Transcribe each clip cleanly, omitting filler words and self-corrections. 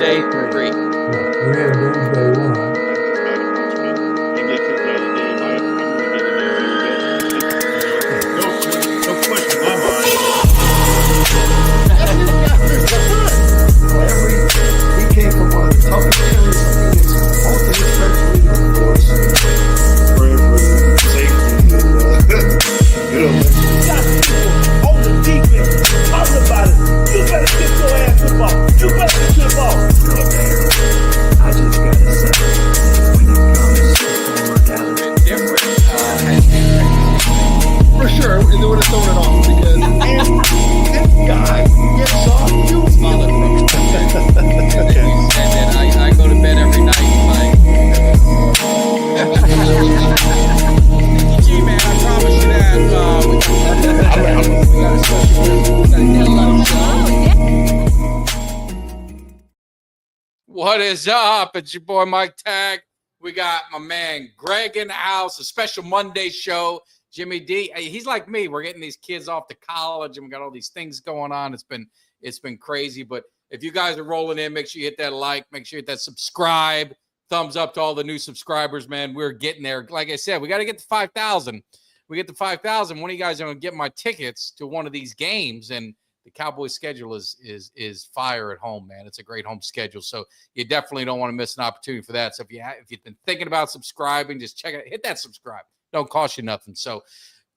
Wednesday 3. Yeah, we had Wednesday 1. No question in my mind. He came from one of the toughest areas of Phoenix. Most of his friends were in the force. Praying for the safety and You got people on the defense talking about it. You better get your ass involved. You better get involved. I just gotta say, when it comes to former Dallas, Different. For sure, they would have thrown it off because This guy gets on you. Smaller from and then I go to bed every night like G man, I promise you that we got a special What is up? It's your boy Mike Tag. We got my man Greg in the house, a special Monday show. Jimmy Dee, he's like me. We're getting these kids off to college, and we got all these things going on. It's been crazy. But if you guys are rolling in, make sure you hit that like, make sure you hit that subscribe. Thumbs up to all the new subscribers, man. We're getting there. Like I said, we got to get to 5,000. We get to 5,000. One of you guys are going to get my tickets to one of these games, and the Cowboys schedule is fire at home, man. It's a great home schedule, so you definitely don't want to miss an opportunity for that. So if you've been thinking about subscribing, just check it. Hit that subscribe. Don't cost you nothing. So,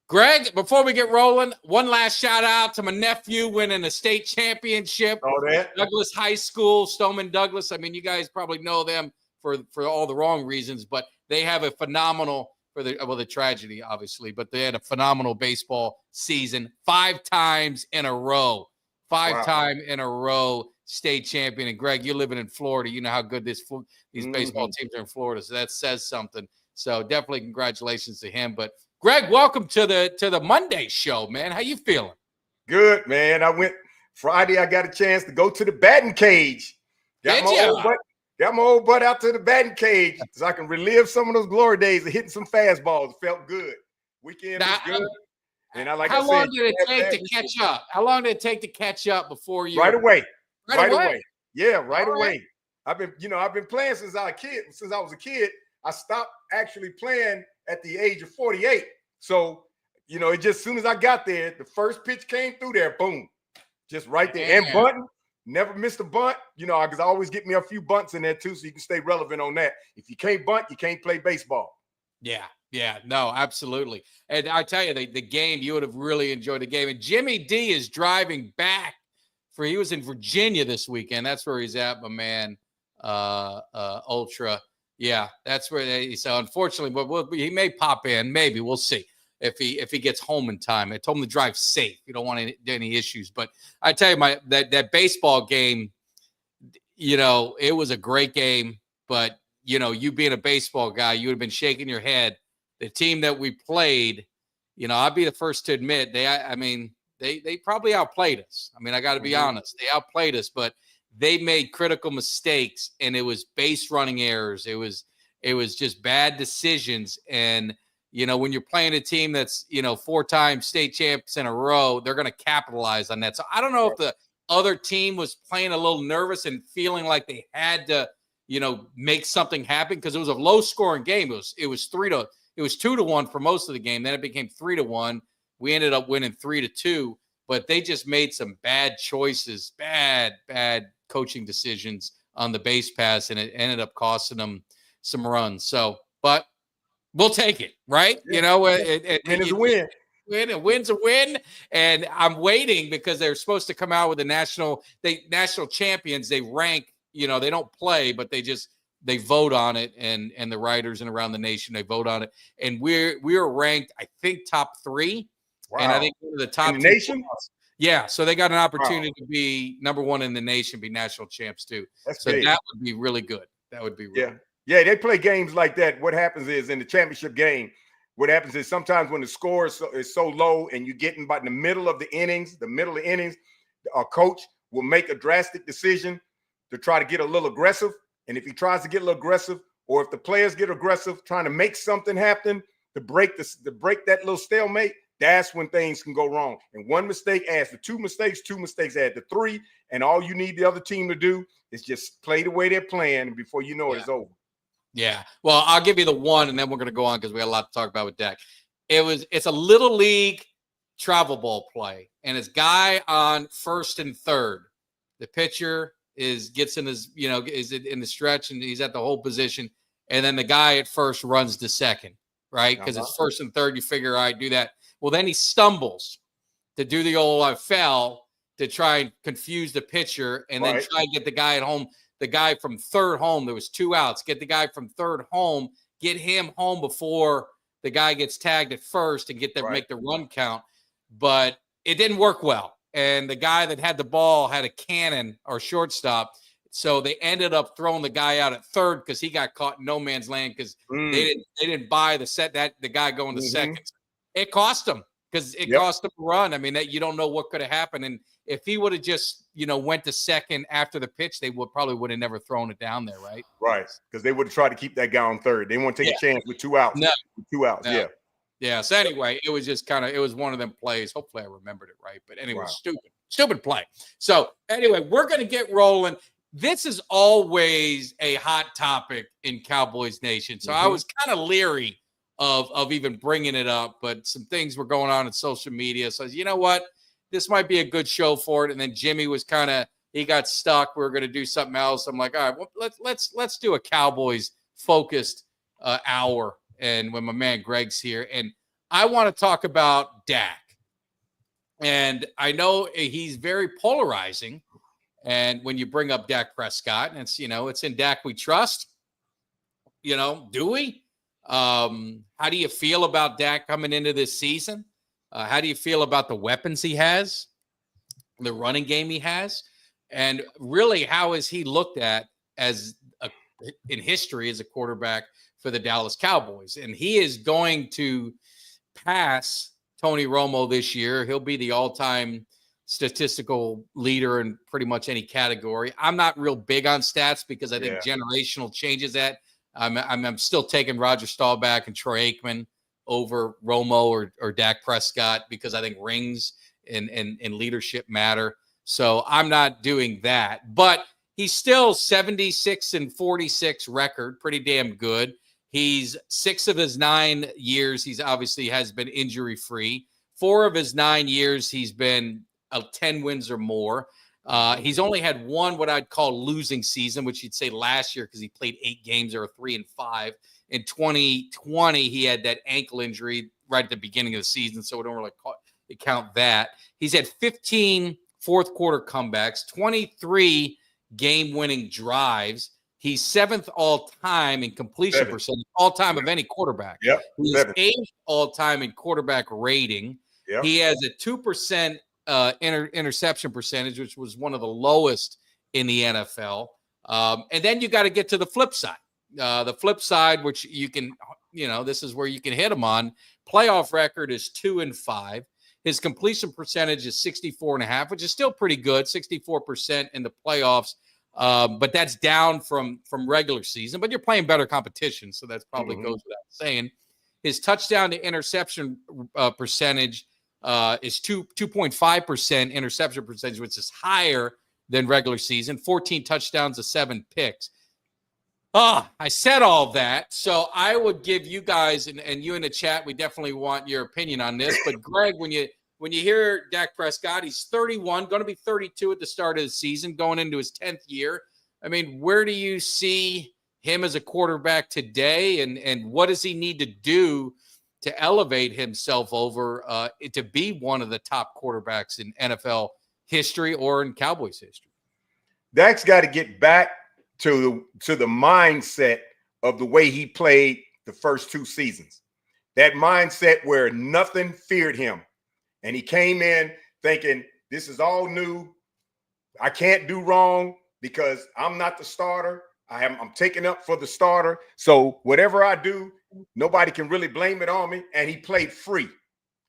Greg, before we get rolling, one last shout out to my nephew winning a state championship. all that. Douglas High School, Stoneman Douglas. I mean, you guys probably know them for all the wrong reasons, but they have a phenomenal the tragedy, obviously, but they had a phenomenal baseball season 5 times in a row. Five-time in a row state champion. And Greg, you're living in Florida. You know how good these baseball teams are in Florida. So that says something. So definitely congratulations to him. But Greg, welcome to the Monday show, man. How you feeling? Good, man. I went Friday. I got a chance to go to the batting cage. Got my old butt out to the batting cage so I can relive some of those glory days of hitting some fastballs. It felt good. Weekend was good. And how long did it take to catch up? How long did it take to catch up before you? Right away. Right away. Yeah, right away. I've been playing since I was a kid. I stopped actually playing at the age of 48. So, it just as soon as I got there, the first pitch came through there, boom, just right there. Damn. And bunting, never missed a bunt, because I always get me a few bunts in there too, so you can stay relevant on that. If you can't bunt, you can't play baseball. Yeah, no, absolutely. And I tell you, the game, you would have really enjoyed the game. And Jimmy Dee is driving back he was in Virginia this weekend. That's where he's at, my man, Ultra. Yeah, that's where so unfortunately, but he may pop in. Maybe we'll see if he gets home in time. I told him to drive safe. You don't want any issues. But I tell you, that baseball game, it was a great game. But you being a baseball guy, you would have been shaking your head. The team that we played, I'd be the first to admit they probably outplayed us. I mean, I got to be honest, they outplayed us, but they made critical mistakes, and it was base running errors. It was just bad decisions. And, when you're playing a team that's, 4-time state champs in a row, they're going to capitalize on that. So I don't know if the other team was playing a little nervous and feeling like they had to, make something happen, because it was a low scoring game. It was 2-1 for most of the game. Then it became 3-1. We ended up winning 3-2, but they just made some bad choices, bad coaching decisions on the base pass, and it ended up costing them some runs. So, but we'll take it, right? Yeah. Win is a win. A win's a win. And I'm waiting because they're supposed to come out with the national champions. They rank, they don't play, but they vote on it, and the writers and around the nation, they vote on it. And we're ranked, I think, top 3. Wow. And I think one of the top in the nation. Yeah, so they got an opportunity to be number 1 in the nation, be national champs too. So big. That would be really good. That would be really good. Yeah, they play games like that. What happens is in the championship game, what happens is sometimes when the score is so low and you get in about the middle of the innings, a coach will make a drastic decision to try to get a little aggressive. And if he tries to get a little aggressive, or if the players get aggressive, trying to make something happen to break that little stalemate, that's when things can go wrong. And one mistake adds to two mistakes add to three, and all you need the other team to do is just play the way they're playing, and before you know it, it's over. Yeah. Well, I'll give you the one, and then we're going to go on because we got a lot to talk about with Dak. It's a little league travel ball play, and it's guy on first and third. The pitcher gets in his, is in the stretch, and he's at the whole position, and then the guy at first runs to second, right? Because it's first and third. You figure, all right, do that. Well, then he stumbles to do the old I fell to try and confuse the pitcher, and then try and get the guy at home. The guy from third home, there was 2 outs. Get the guy from third home, get him home before the guy gets tagged at first and make the run count. But it didn't work well. And the guy that had the ball had a cannon or shortstop. So they ended up throwing the guy out at third because he got caught in no man's land because they didn't buy the guy going to second. It cost him because it cost him a run. I mean, you don't know what could have happened. And if he would have just, went to second after the pitch, they would have never thrown it down there, right? Right, because they would have tried to keep that guy on third. They won't take a chance with 2 outs. No. 2 outs, Yeah. So anyway, it was just it was one of them plays. Hopefully I remembered it right. But anyway, stupid play. So anyway, we're going to get rolling. This is always a hot topic in Cowboys Nation. So I was kind of leery of even bringing it up, but some things were going on in social media. So you know what? This might be a good show for it. And then Jimmy was he got stuck. We were going to do something else. I'm like, all right, well, let's do a Cowboys focused hour. And when my man Greg's here, and I want to talk about Dak. And I know he's very polarizing. And when you bring up Dak Prescott, and it's in Dak we trust. Do we? How do you feel about Dak coming into this season? How do you feel about the weapons he has, the running game he has, and really how is he looked at in history as a quarterback for the Dallas Cowboys? And he is going to pass Tony Romo this year. He'll be the all-time statistical leader in pretty much any category. I'm not real big on stats because I think generational changes that. I'm still taking Roger Staubach and Troy Aikman over Romo or Dak Prescott because I think rings and leadership matter. So I'm not doing that. But he's still 76-46 record, pretty damn good. He's 6 of his 9 years. He's obviously has been injury free. 4 of his 9 years, he's been 10 wins or more. He's only had one what I'd call losing season, which you'd say last year because he played 8 games or 3-5. In 2020, he had that ankle injury right at the beginning of the season, so we don't really count that. He's had 15 fourth quarter comebacks, 23 game-winning drives. He's 7th all-time in completion percentage, all-time of any quarterback. Yep. He's 8th all-time in quarterback rating. Yep. He has a 2% interception percentage, which was one of the lowest in the NFL. And then you got to get to the flip side. The flip side, which you can, this is where you can hit him on. Playoff record is 2-5. His completion percentage is 64.5, which is still pretty good, 64% in the playoffs. But that's down from regular season. But you're playing better competition, so that probably goes without saying. His touchdown to interception percentage is 2.5% interception percentage, which is higher than regular season. 14 touchdowns to 7 picks. I said all that, so I would give you guys and you in the chat, we definitely want your opinion on this. But Greg, when you hear Dak Prescott, he's 31, going to be 32 at the start of the season, going into his 10th year. I mean, where do you see him as a quarterback today, and what does he need to do to elevate himself over to be one of the top quarterbacks in NFL history or in Cowboys history? Dak's got to get back to the mindset of the way he played the first 2 seasons. That mindset where nothing feared him. And he came in thinking, this is all new. I can't do wrong because I'm not the starter. I'm taking up for the starter. So whatever I do, nobody can really blame it on me. And he played free.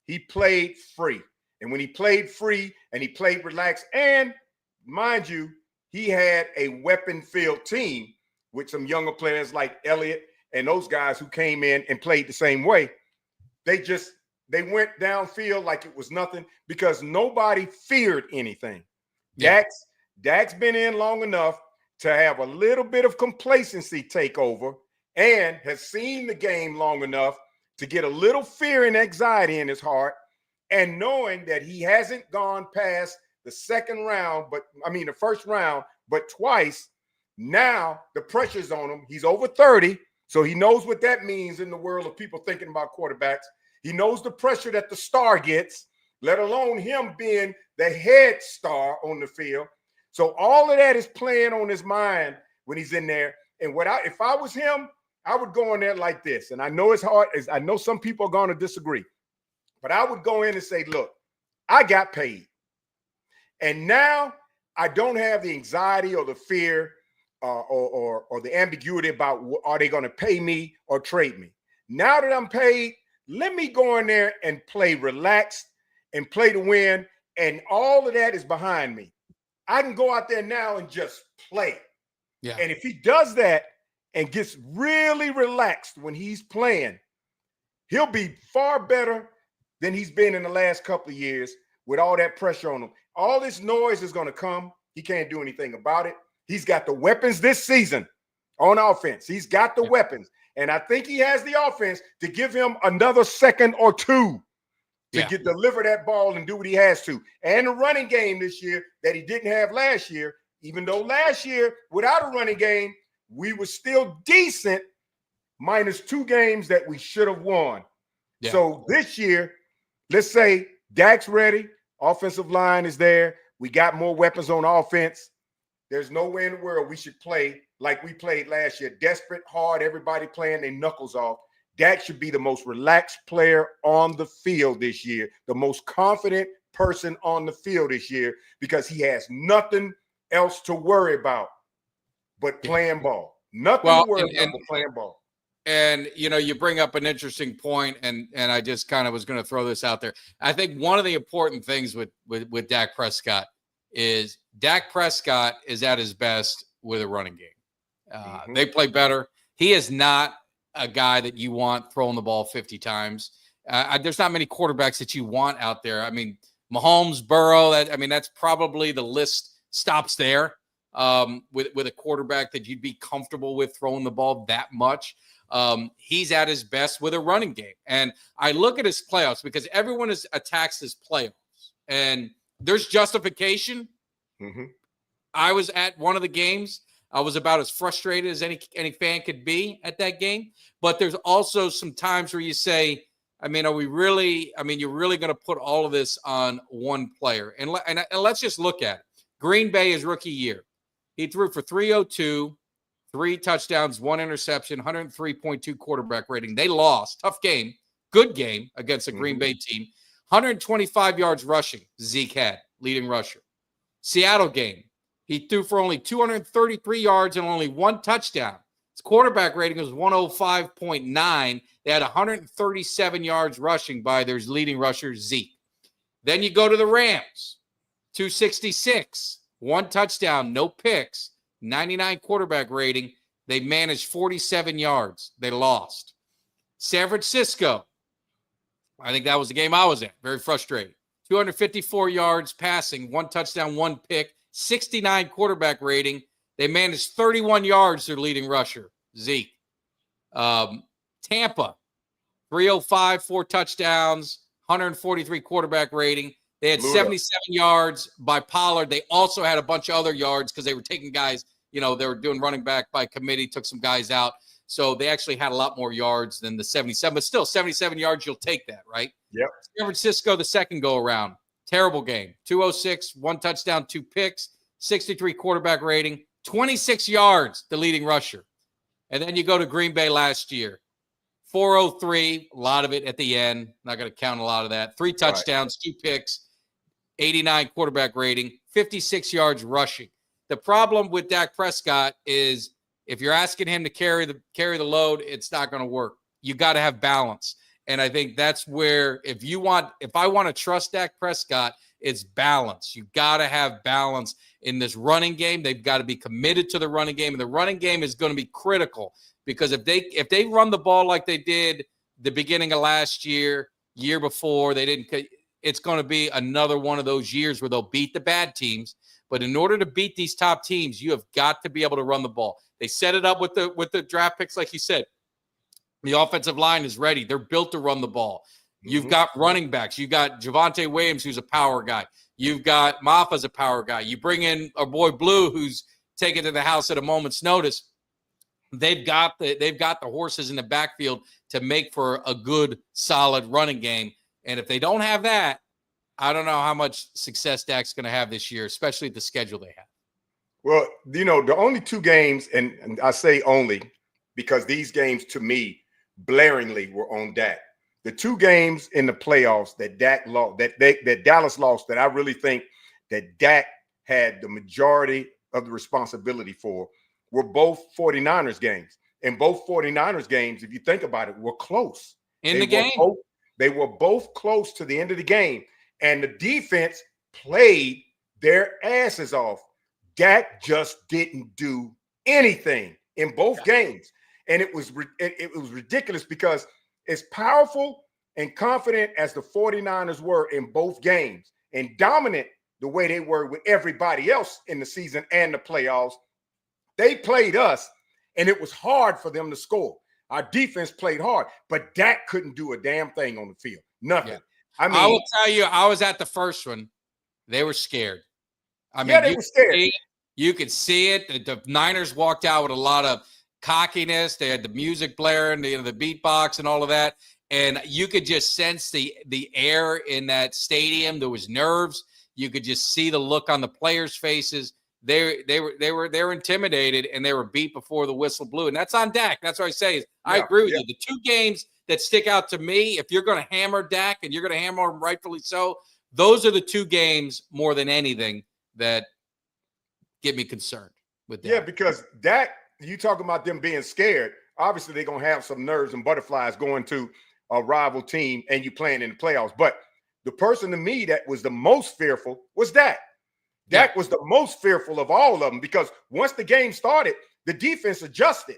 He played free. And when he played free and he played relaxed, and mind you, he had a weapon-filled team with some younger players like Elliott and those guys who came in and played the same way. They just they went downfield like it was nothing because nobody feared anything. Yeah. Dak's been in long enough to have a little bit of complacency take over and has seen the game long enough to get a little fear and anxiety in his heart, and knowing that he hasn't gone past the first round, but twice. Now the pressure's on him. He's over 30, so he knows what that means in the world of people thinking about quarterbacks. He knows the pressure that the star gets, let alone him being the head star on the field. So all of that is playing on his mind when he's in there. And if I was him, I would go in there like this. And I know it's hard. I know some people are going to disagree, but I would go in and say, look, I got paid. And now I don't have the anxiety or the fear or the ambiguity about are they going to pay me or trade me. Now that I'm paid, let me go in there and play relaxed and play to win. And all of that is behind me. I can go out there now and just play. Yeah. And if he does that and gets really relaxed when he's playing, he'll be far better than he's been in the last couple of years with all that pressure on him. All this noise is going to come. He can't do anything about it. He's got the weapons this season on offense. He's got the weapons. And I think he has the offense to give him another second or two to deliver that ball and do what he has to. And the running game this year that he didn't have last year, even though last year, without a running game, we were still decent, minus 2 games that we should have won. Yeah. So this year, let's say Dak's ready, offensive line is there, we got more weapons on offense. There's no way in the world we should play like we played last year, desperate, hard, everybody playing their knuckles off. Dak should be the most relaxed player on the field this year, the most confident person on the field this year, because he has nothing else to worry about but playing ball. Nothing to worry about but playing ball. And, you bring up an interesting point, and I just kind of was going to throw this out there. I think one of the important things with Dak Prescott is Dak Prescott is at his best with a running game. They play better. He is not a guy that you want throwing the ball 50 times. There's not many quarterbacks that you want out there. I mean, Mahomes, Burrow, that's probably the list stops there with a quarterback that you'd be comfortable with throwing the ball that much. He's at his best with a running game. And I look at his playoffs because everyone attacks his playoffs. And there's justification. I was at one of the games. I was about as frustrated as any fan could be at that game. But there's also some times where you say, are we really? You're really going to put all of this on one player. And let's just look at it. Green Bay, his rookie year, he threw for 302, 3 touchdowns, 1 interception, 103.2 quarterback rating. They lost. Tough game. Good game against a Green Bay team. 125 yards rushing, Zeke had, leading rusher. Seattle game, he threw for only 233 yards and only 1 touchdown. His quarterback rating was 105.9. They had 137 yards rushing by their leading rusher, Zeke. Then you go to the Rams, 266, 1 touchdown, no picks, 99 quarterback rating. They managed 47 yards. They lost. San Francisco, I think that was the game I was at. Very frustrated. 254 yards passing, 1 touchdown, 1 pick, 69 quarterback rating. They managed 31 yards, their leading rusher, Zeke. Tampa, 305, 4 touchdowns, 143 quarterback rating. They had 77 yards by Pollard. They also had a bunch of other yards because they were taking guys, they were doing running back by committee, took some guys out. So they actually had a lot more yards than the 77, but still 77 yards, you'll take that, right? Yep. San Francisco, the second go around, terrible game. 206, 1 touchdown, 2 picks, 63 quarterback rating, 26 yards, the leading rusher. And then you go to Green Bay last year, 403, a lot of it at the end. Not going to count a lot of that. 3 touchdowns, 2 picks, 89 quarterback rating, 56 yards rushing. The problem with Dak Prescott is if you're asking him to carry the load, it's not going to work. You got to have balance. And I think that's where if I want to trust Dak Prescott, it's balance. You got to have balance in this running game. They've got to be committed to the running game, and the running game is going to be critical because if they run the ball like they did the beginning of last year, year before. They didn't. It's going to be another one of those years where they'll beat the bad teams. But in order to beat these top teams, you have got to be able to run the ball. They set it up with the draft picks, like you said. The offensive line is ready. They're built to run the ball. You've got running backs. You've got Javonte Williams, who's a power guy. You've got Maffa's a power guy. You bring in our boy Blue, who's taken to the house at a moment's notice. They've got the horses in the backfield to make for a good, solid running game. And if they don't have that, I don't know how much success Dak's going to have this year, especially the schedule they have. Well, the only two games, and I say only because these games to me blaringly were on Dak. The two games in the playoffs that Dak lost, that Dallas lost, that I really think that Dak had the majority of the responsibility for were both 49ers games. And both 49ers games, if you think about it, were close. They were both close to the end of the game. And the defense played their asses off. Dak just didn't do anything in both games. And it was ridiculous because as powerful and confident as the 49ers were in both games and dominant the way they were with everybody else in the season and the playoffs, they played us, and it was hard for them to score. Our defense played hard, but Dak couldn't do a damn thing on the field. Nothing. Yeah. I mean, I will tell you, I was at the first one. They were scared. I mean, they were scared. You could see it. The Niners walked out with a lot of cockiness. They had the music blaring, the beatbox and all of that. And you could just sense the air in that stadium. There was nerves. You could just see the look on the players' faces. They were intimidated, and they were beat before the whistle blew. And that's on Dak. That's what I say. I agree with you. The two games that stick out to me, if you're going to hammer Dak and you're going to hammer him rightfully so, those are the two games more than anything that get me concerned with Dak. Yeah, because Dak, you talking about them being scared. Obviously, they're going to have some nerves and butterflies going to a rival team and you playing in the playoffs. But the person to me that was the most fearful was Dak. Dak was the most fearful of all of them because once the game started, the defense adjusted.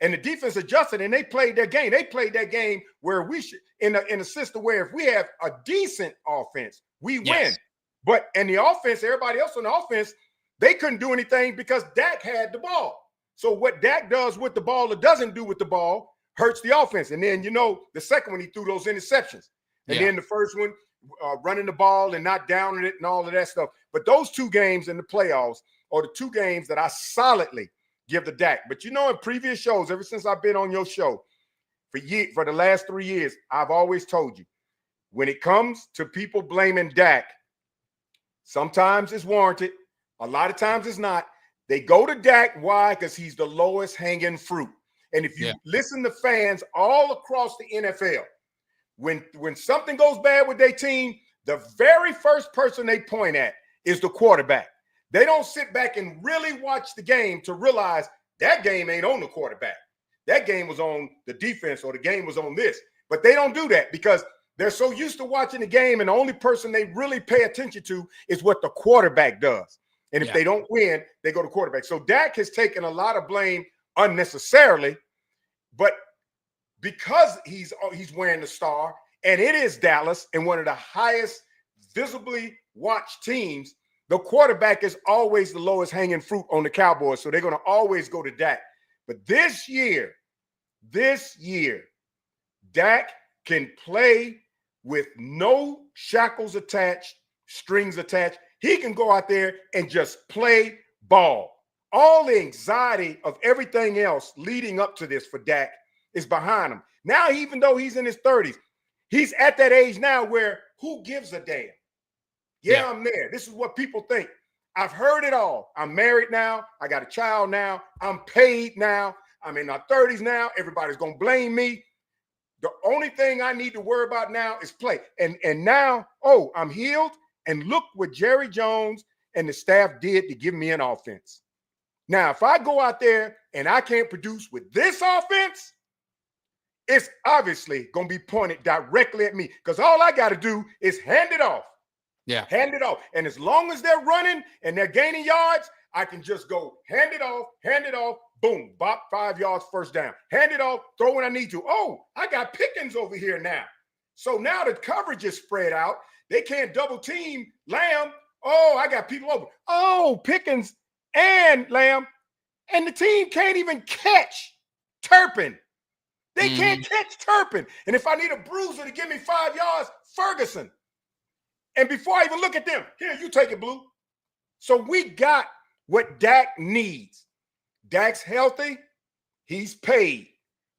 And the defense adjusted and they played their game. They played that game where we should, in a system where if we have a decent offense, we win. But in the offense, everybody else on the offense, they couldn't do anything because Dak had the ball. So what Dak does with the ball or doesn't do with the ball hurts the offense. And then, the second one, he threw those interceptions. And then the first one, running the ball and not downing it and all of that stuff. But those two games in the playoffs are the two games that I solidly give to Dak. But in previous shows, ever since I've been on your show, for the last 3 years, I've always told you, when it comes to people blaming Dak, sometimes it's warranted. A lot of times it's not. They go to Dak. Why? Because he's the lowest hanging fruit. And if you listen to fans all across the NFL, when something goes bad with their team, the very first person they point at is the quarterback. They don't sit back and really watch the game to realize that game ain't on the quarterback. That game was on the defense or the game was on this. But they don't do that because they're so used to watching the game and the only person they really pay attention to is what the quarterback does. And if they don't win, they go to quarterback. So Dak has taken a lot of blame unnecessarily, but because he's wearing the star and it is Dallas and one of the highest visibly watched teams, the quarterback is always the lowest hanging fruit on the Cowboys. So they're going to always go to Dak. But this year, Dak can play with no shackles attached, strings attached. He can go out there and just play ball. All the anxiety of everything else leading up to this for Dak is behind him. Now, even though he's in his 30s, he's at that age now where who gives a damn? Yeah, I'm there. This is what people think. I've heard it all. I'm married now. I got a child now. I'm paid now. I'm in my 30s now. Everybody's going to blame me. The only thing I need to worry about now is play. And now, I'm healed. And look what Jerry Jones and the staff did to give me an offense. Now, if I go out there and I can't produce with this offense, it's obviously going to be pointed directly at me because all I got to do is hand it off. Yeah. Hand it off. And as long as they're running and they're gaining yards, I can just go hand it off, boom, bop, 5 yards, first down. Hand it off, throw when I need to. Oh, I got Pickens over here now. So now the coverage is spread out. They can't double team Lamb. Oh, I got people over. Oh, Pickens and Lamb. And the team can't even catch Turpin. They can't catch Turpin. And if I need a bruiser to give me 5 yards, Ferguson. And before I even look at them, here, you take it, Blue. So we got what Dak needs. Dak's healthy. He's paid.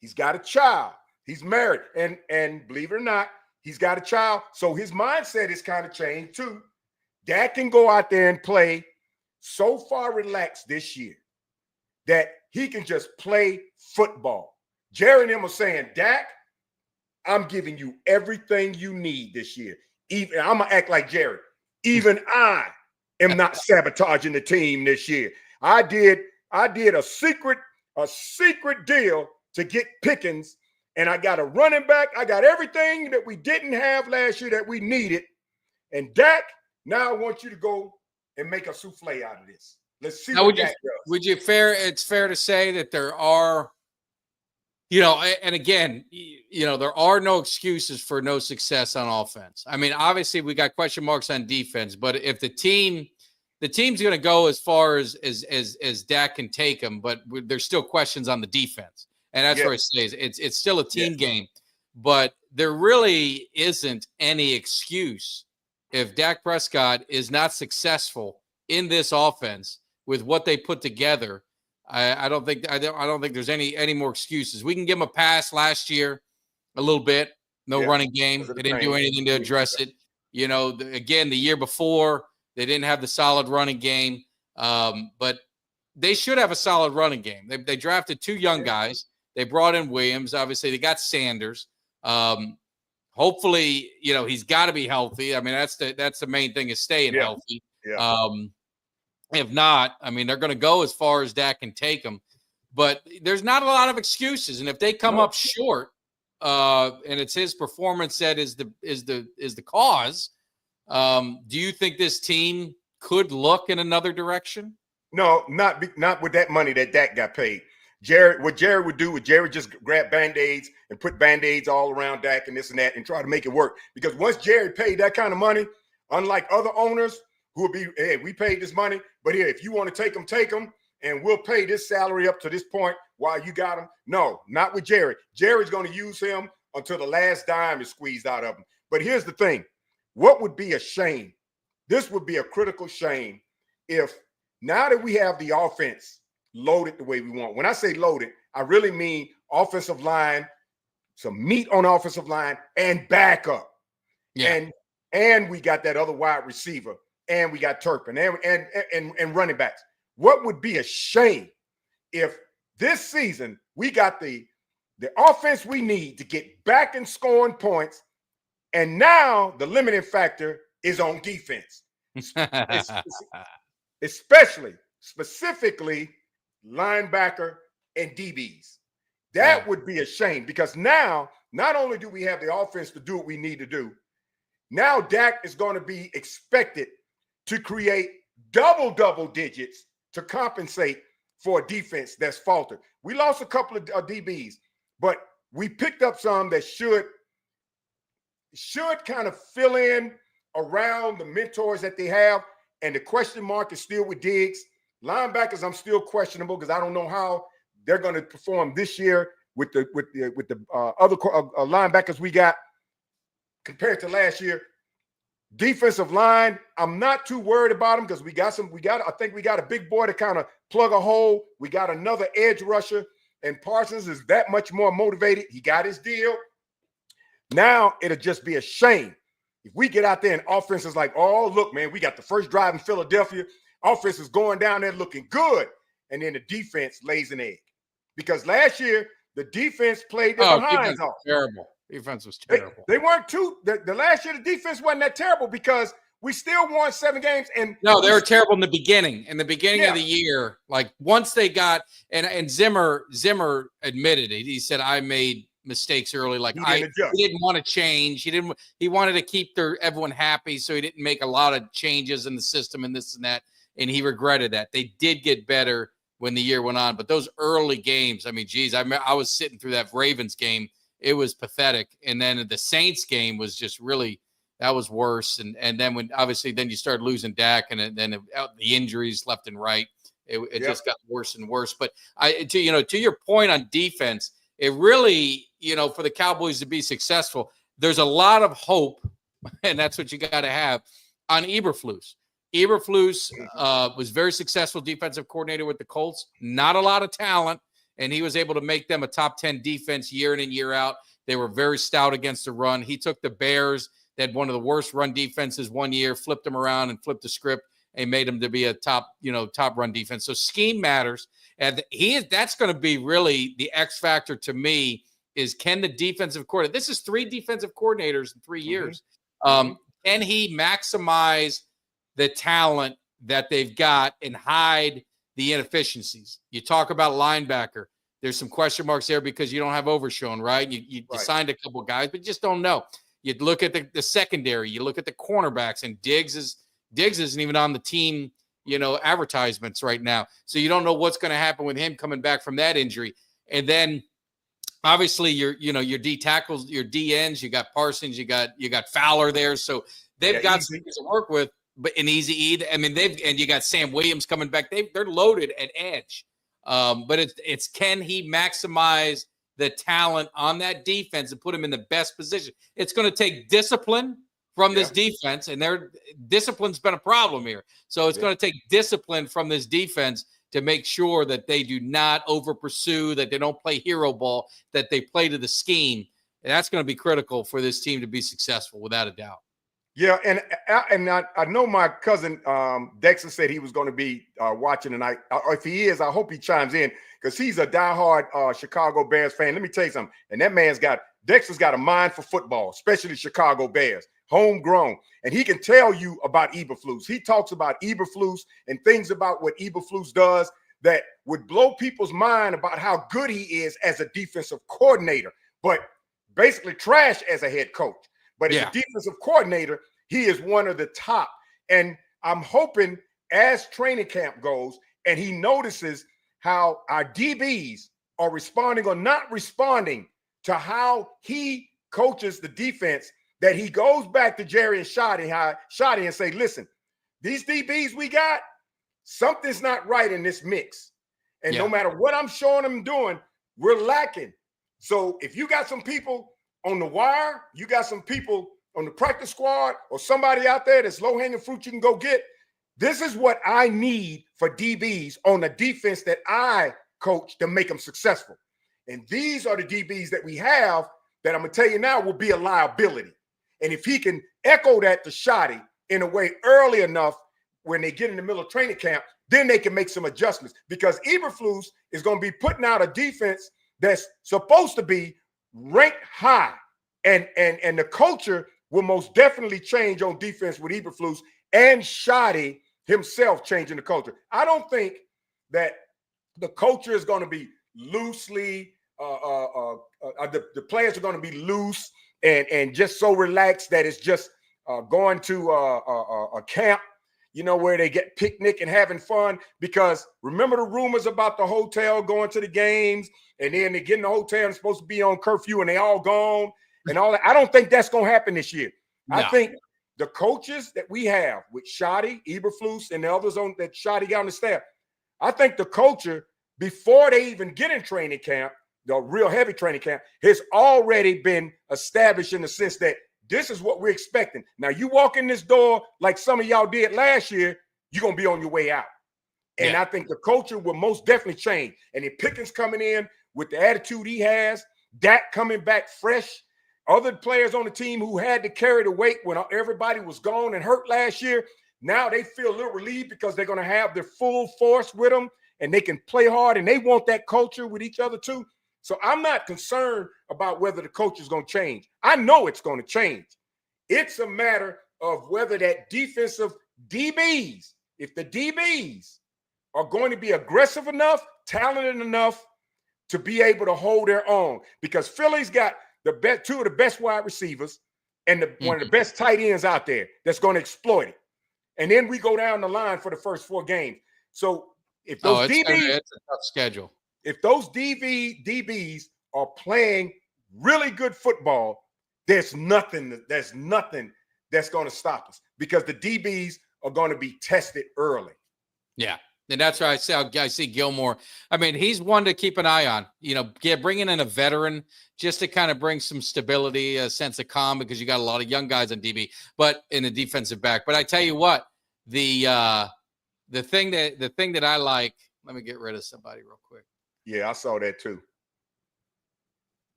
He's got a child. He's married. And believe it or not, he's got a child. So his mindset is kind of changed too. Dak can go out there and play so far relaxed this year that he can just play football. Jerry and them are saying, Dak, I'm giving you everything you need this year. Even I'm gonna act like Jerry. Even I am not sabotaging the team this year. I did a secret deal to get Pickens, and I got a running back. I got everything that we didn't have last year that we needed. And Dak, now I want you to go and make a souffle out of this. Let's see what Dak does. It's fair to say that there are, and again, there are no excuses for no success on offense. I mean, obviously we got question marks on defense, but if the team's going to go as far as Dak can take them, but there's still questions on the defense. And that's where it stays. It's still a team game, but there really isn't any excuse if Dak Prescott is not successful in this offense with what they put together. I don't think there's any more excuses. We can give him a pass last year a little bit. No running game. They didn't do anything to address it. Again, the year before, they didn't have the solid running game. But they should have a solid running game. They drafted 2 young guys. They brought in Williams. Obviously, they got Sanders. Hopefully, he's got to be healthy. I mean, that's the main thing is staying healthy. Yeah. If not, I mean, they're going to go as far as Dak can take them. But there's not a lot of excuses, and if they come up short, and it's his performance that is the cause, do you think this team could look in another direction? No, not with that money that Dak got paid. What Jerry would do, just grab Band-Aids and put Band-Aids all around Dak and this and that and try to make it work. Because once Jerry paid that kind of money, unlike other owners who would be, hey, we paid this money, but here, if you want to take them, and we'll pay this salary up to this point while you got him. No, not with Jerry. Jerry's going to use him until the last dime is squeezed out of him. But here's the thing. What would be a shame? This would be a critical shame if now that we have the offense loaded the way we want. When I say loaded, I really mean offensive line, some meat on the offensive line, and backup. Yeah. And we got that other wide receiver, and we got Turpin and running backs. What would be a shame if this season we got the offense we need to get back and scoring points, and now the limiting factor is on defense, specifically linebacker and DBs. That would be a shame because now not only do we have the offense to do what we need to do, now Dak is going to be expected to create double digits to compensate for a defense that's faltered. We lost a couple of DBs, but we picked up some that should kind of fill in around the mentors that they have. And the question mark is still with Diggs. Linebackers, I'm still questionable because I don't know how they're going to perform this year with the other linebackers we got compared to last year. Defensive line, I'm not too worried about them because I think we got a big boy to kind of plug a hole. We got another edge rusher, and Parsons is that much more motivated. He got his deal. Now it'll just be a shame if we get out there and offense is like, oh, look, man, we got the first drive in Philadelphia. Offense is going down there looking good, and then the defense lays an egg. Because last year, the defense played their behinds off. Terrible. Defense was terrible. They weren't the last year, the defense wasn't that terrible because we still won 7 games. And no, they were terrible in the beginning. In the beginning of the year, like once they got and Zimmer admitted it. He said, I made mistakes early. Like he didn't want to change. He wanted to keep everyone happy, so he didn't make a lot of changes in the system and this and that. And he regretted that. They did get better when the year went on, but those early games, I mean, geez, I was sitting through that Ravens game it was pathetic. And then the Saints game was just really, that was worse. And then when obviously then you started losing Dak, and then the injuries left and right, it just got worse and worse. But to your point on defense, it really, for the Cowboys to be successful, there's a lot of hope, and that's what you got to have on Eberflus. Eberflus was very successful defensive coordinator with the Colts. Not a lot of talent, and he was able to make them a top 10 defense year in and year out. They were very stout against the run. He took the Bears, they had one of the worst run defenses one year, flipped them around and flipped the script and made them to be a top run defense. So scheme matters, and that's going to be really the X factor to me. Is can the defensive coordinator? This is 3 defensive coordinators in 3 years. Can he maximize the talent that they've got and hide the inefficiencies? You talk about linebacker. There's some question marks there because you don't have Overshown, right? You signed a couple guys, but you just don't know. You look at the secondary. You look at the cornerbacks, and Diggs isn't even on the team, advertisements right now. So you don't know what's going to happen with him coming back from that injury. And then obviously your D tackles, your D ends, you got Parsons, you got Fowler there. So they've got some things to work with, but an easy E. I mean, and you got Sam Williams coming back. They're loaded at edge. But it's can he maximize the talent on that defense and put him in the best position? It's going to take discipline from this defense, and their discipline's been a problem here. So it's going to take discipline from this defense to make sure that they do not over pursue, that they don't play hero ball, that they play to the scheme. And that's going to be critical for this team to be successful, without a doubt. Yeah, and I know my cousin Dexter said he was going to be watching tonight. If he is, I hope he chimes in, because he's a diehard Chicago Bears fan. Let me tell you something. And that Dexter's got a mind for football, especially Chicago Bears, homegrown. And he can tell you about Eberflus. He talks about Eberflus and things about what Eberflus does that would blow people's mind about how good he is as a defensive coordinator, but basically trash as a head coach. But as a defensive coordinator, he is one of the top. And I'm hoping as training camp goes and he notices how our DBs are responding or not responding to how he coaches the defense, that he goes back to Jerry and Shoddy and say, listen, these DBs we got, something's not right in this mix. And no matter what I'm showing them doing, we're lacking. So if you got some people on the wire, you got some people on the practice squad or somebody out there that's low-hanging fruit you can go get, this is what I need for DBs on the defense that I coach to make them successful. And these are the DBs that we have that I'm going to tell you now will be a liability. And if he can echo that to Shoddy in a way early enough when they get in the middle of training camp, then they can make some adjustments, because Eberflus is going to be putting out a defense that's supposed to be ranked high. And the culture will most definitely change on defense with Eberflus and Shoddy himself changing the culture. I don't think that the culture is going to be loosely, the players are going to be loose and just so relaxed that it's just going to a camp, where they get picnic and having fun. Because remember the rumors about the hotel going to the games, and then they get in the hotel and supposed to be on curfew and they all gone and all that. I don't think that's going to happen this year. No. I think the coaches that we have with Shoddy, Eberflus, and the others on that Shoddy got on the staff, I think the culture, before they even get in training camp, the real heavy training camp, has already been established in the sense that this is what we're expecting. Now, you walk in this door like some of y'all did last year, you're going to be on your way out. And I think the culture will most definitely change. And if Pickens coming in with the attitude he has, Dak coming back fresh, other players on the team who had to carry the weight when everybody was gone and hurt last year, now they feel a little relieved because they're going to have their full force with them and they can play hard, and they want that culture with each other too. So I'm not concerned about whether the culture is going to change. I know it's going to change. It's a matter of whether that defensive DBs, if the DBs are going to be aggressive enough, talented enough to be able to hold their own. Because Philly's got two of the best wide receivers and one of the best tight ends out there that's going to exploit it. And then we go down the line for the first 4 games. So if those DBs, it's a tough schedule. If those DBs are playing really good football, there's nothing that's going to stop us because the DBs are going to be tested early. Yeah. And that's why I see Gilmore. I mean, he's one to keep an eye on, bringing in a veteran just to kind of bring some stability, a sense of calm, because you got a lot of young guys on DB, but in a defensive back. But I tell you what, the thing that I like, let me get rid of somebody real quick. Yeah, I saw that too.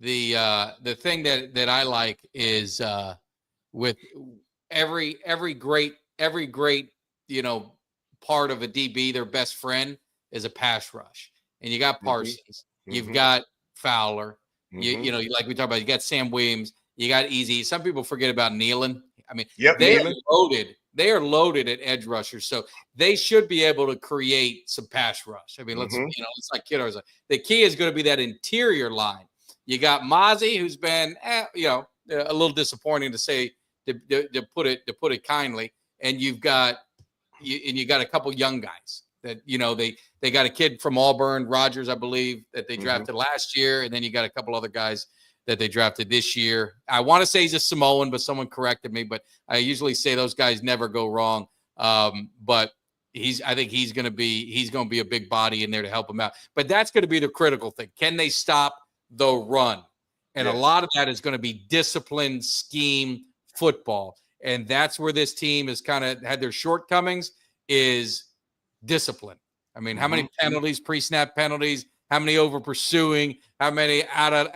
The thing that I like is with every great part of a DB, their best friend is a pass rush. And you got Parsons, you've got Fowler, you know, like we talked about, you got Sam Williams, you got Easy. Some people forget about Nealon. I mean, they are loaded. They are loaded at edge rushers, so they should be able to create some pass rush. I mean, let's like kiddos. The key is going to be that interior line. You got Mozzie, who's been, a little disappointing to say, to put it kindly, and you got a couple young guys that they got a kid from Auburn, Rogers, I believe, that they drafted last year, and then you got a couple other guys that they drafted this year. I want to say he's a Samoan, but someone corrected me. But I usually say those guys never go wrong. But I think he's going to be a big body in there to help him out. But that's going to be the critical thing. Can they stop the run? And a lot of that is going to be disciplined scheme football. And that's where this team has kind of had their shortcomings, is discipline. I mean, how many penalties, pre-snap penalties, how many over pursuing, how many out of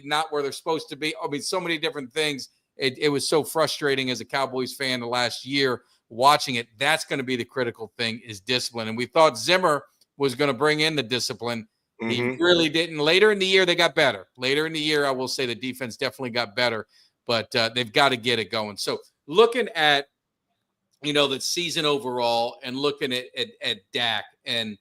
not where they're supposed to be. I mean, so many different things. It was so frustrating as a Cowboys fan the last year watching it. That's going to be the critical thing, is discipline. And we thought Zimmer was going to bring in the discipline. He really didn't. Later in the year, they got better. Later in the year, I will say the defense definitely got better, but they've got to get it going. So looking at, the season overall and looking at Dak and,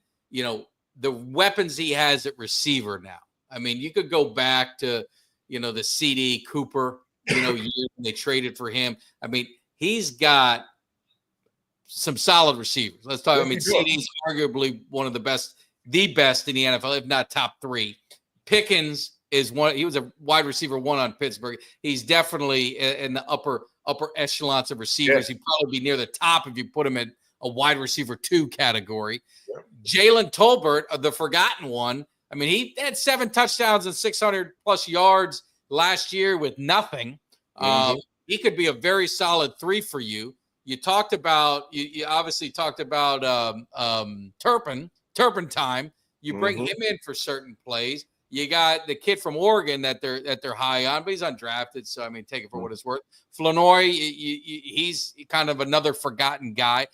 the weapons he has at receiver now. I mean, you could go back to, the CeeDee Cooper, year when they traded for him. I mean, he's got some solid receivers. Let's talk. I mean, CeeDee's arguably one of the best in the NFL, if not top three. Pickens is one. He was a wide receiver one on Pittsburgh. He's definitely in the upper echelons of receivers. He'd probably be near the top if you put him in a wide receiver 2 category. Jalen Tolbert, the forgotten one. I mean, he had 7 touchdowns and 600 plus yards last year with nothing. He could be a very solid 3 for you. You talked about, you obviously talked about Turpentine. You bring him in for certain plays. You got the kid from Oregon that they're high on, but he's undrafted. So, I mean, take it for what it's worth. Flournoy, he's kind of another forgotten guy.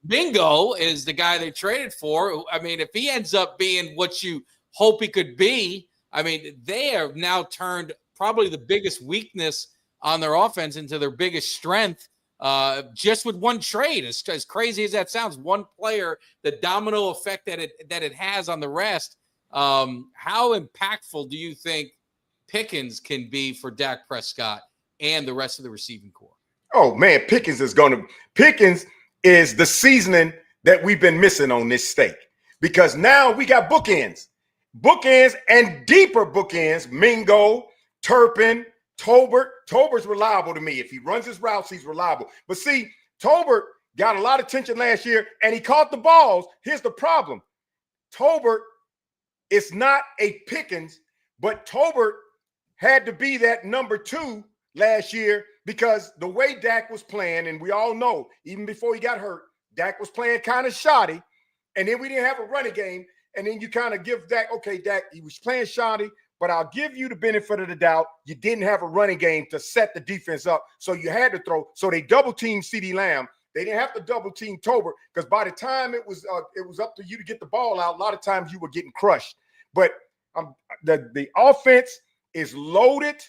Bingo is the guy they traded for. I mean, if he ends up being what you hope he could be, I mean, they have now turned probably the biggest weakness on their offense into their biggest strength, just with one trade. As crazy as that sounds, one player, the domino effect that it has on the rest. How impactful do you think Pickens can be for Dak Prescott and the rest of the receiving core? Oh man, Pickens is the seasoning that we've been missing on this steak, because now we got bookends and deeper bookends. Mingo, Turpin, Tolbert. Tolbert's reliable to me. If he runs his routes, he's reliable. But see, Tolbert got a lot of attention last year and he caught the balls. Here's the problem. Tolbert, it's not a Pickens, but Tolbert had to be that number 2 last year because the way Dak was playing, and we all know, even before he got hurt, Dak was playing kind of shoddy, and then we didn't have a running game, and then you kind of give Dak, okay, Dak, he was playing shoddy, but I'll give you the benefit of the doubt. You didn't have a running game to set the defense up, so you had to throw. So they double-teamed CeeDee Lamb. They didn't have to double-team Tolbert because by the time it was up to you to get the ball out, a lot of times you were getting crushed. But the offense is loaded.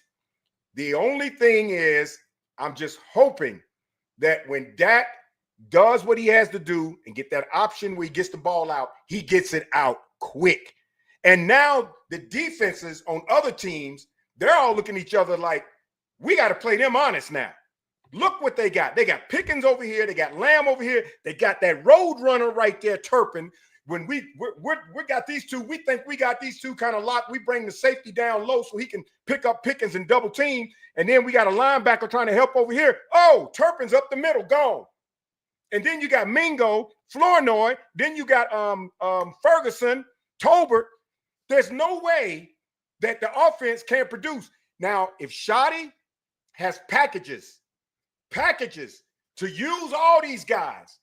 The only thing is, I'm just hoping that when Dak does what he has to do and get that option where he gets the ball out, he gets it out quick. And now the defenses on other teams, they're all looking at each other like, we got to play them honest now. Look what they got. They got Pickens over here. They got Lamb over here. They got that road runner right there, Turpin. when we got these two, we think we got these two kind of locked. We bring the safety down low so he can pick up Pickens and double team. And then we got a linebacker trying to help over here. Oh, Turpin's up the middle, gone. And then you got Mingo, Flournoy. Then you got Ferguson, Tolbert. There's no way that the offense can produce. Now, if Shoddy has packages to use all these guys,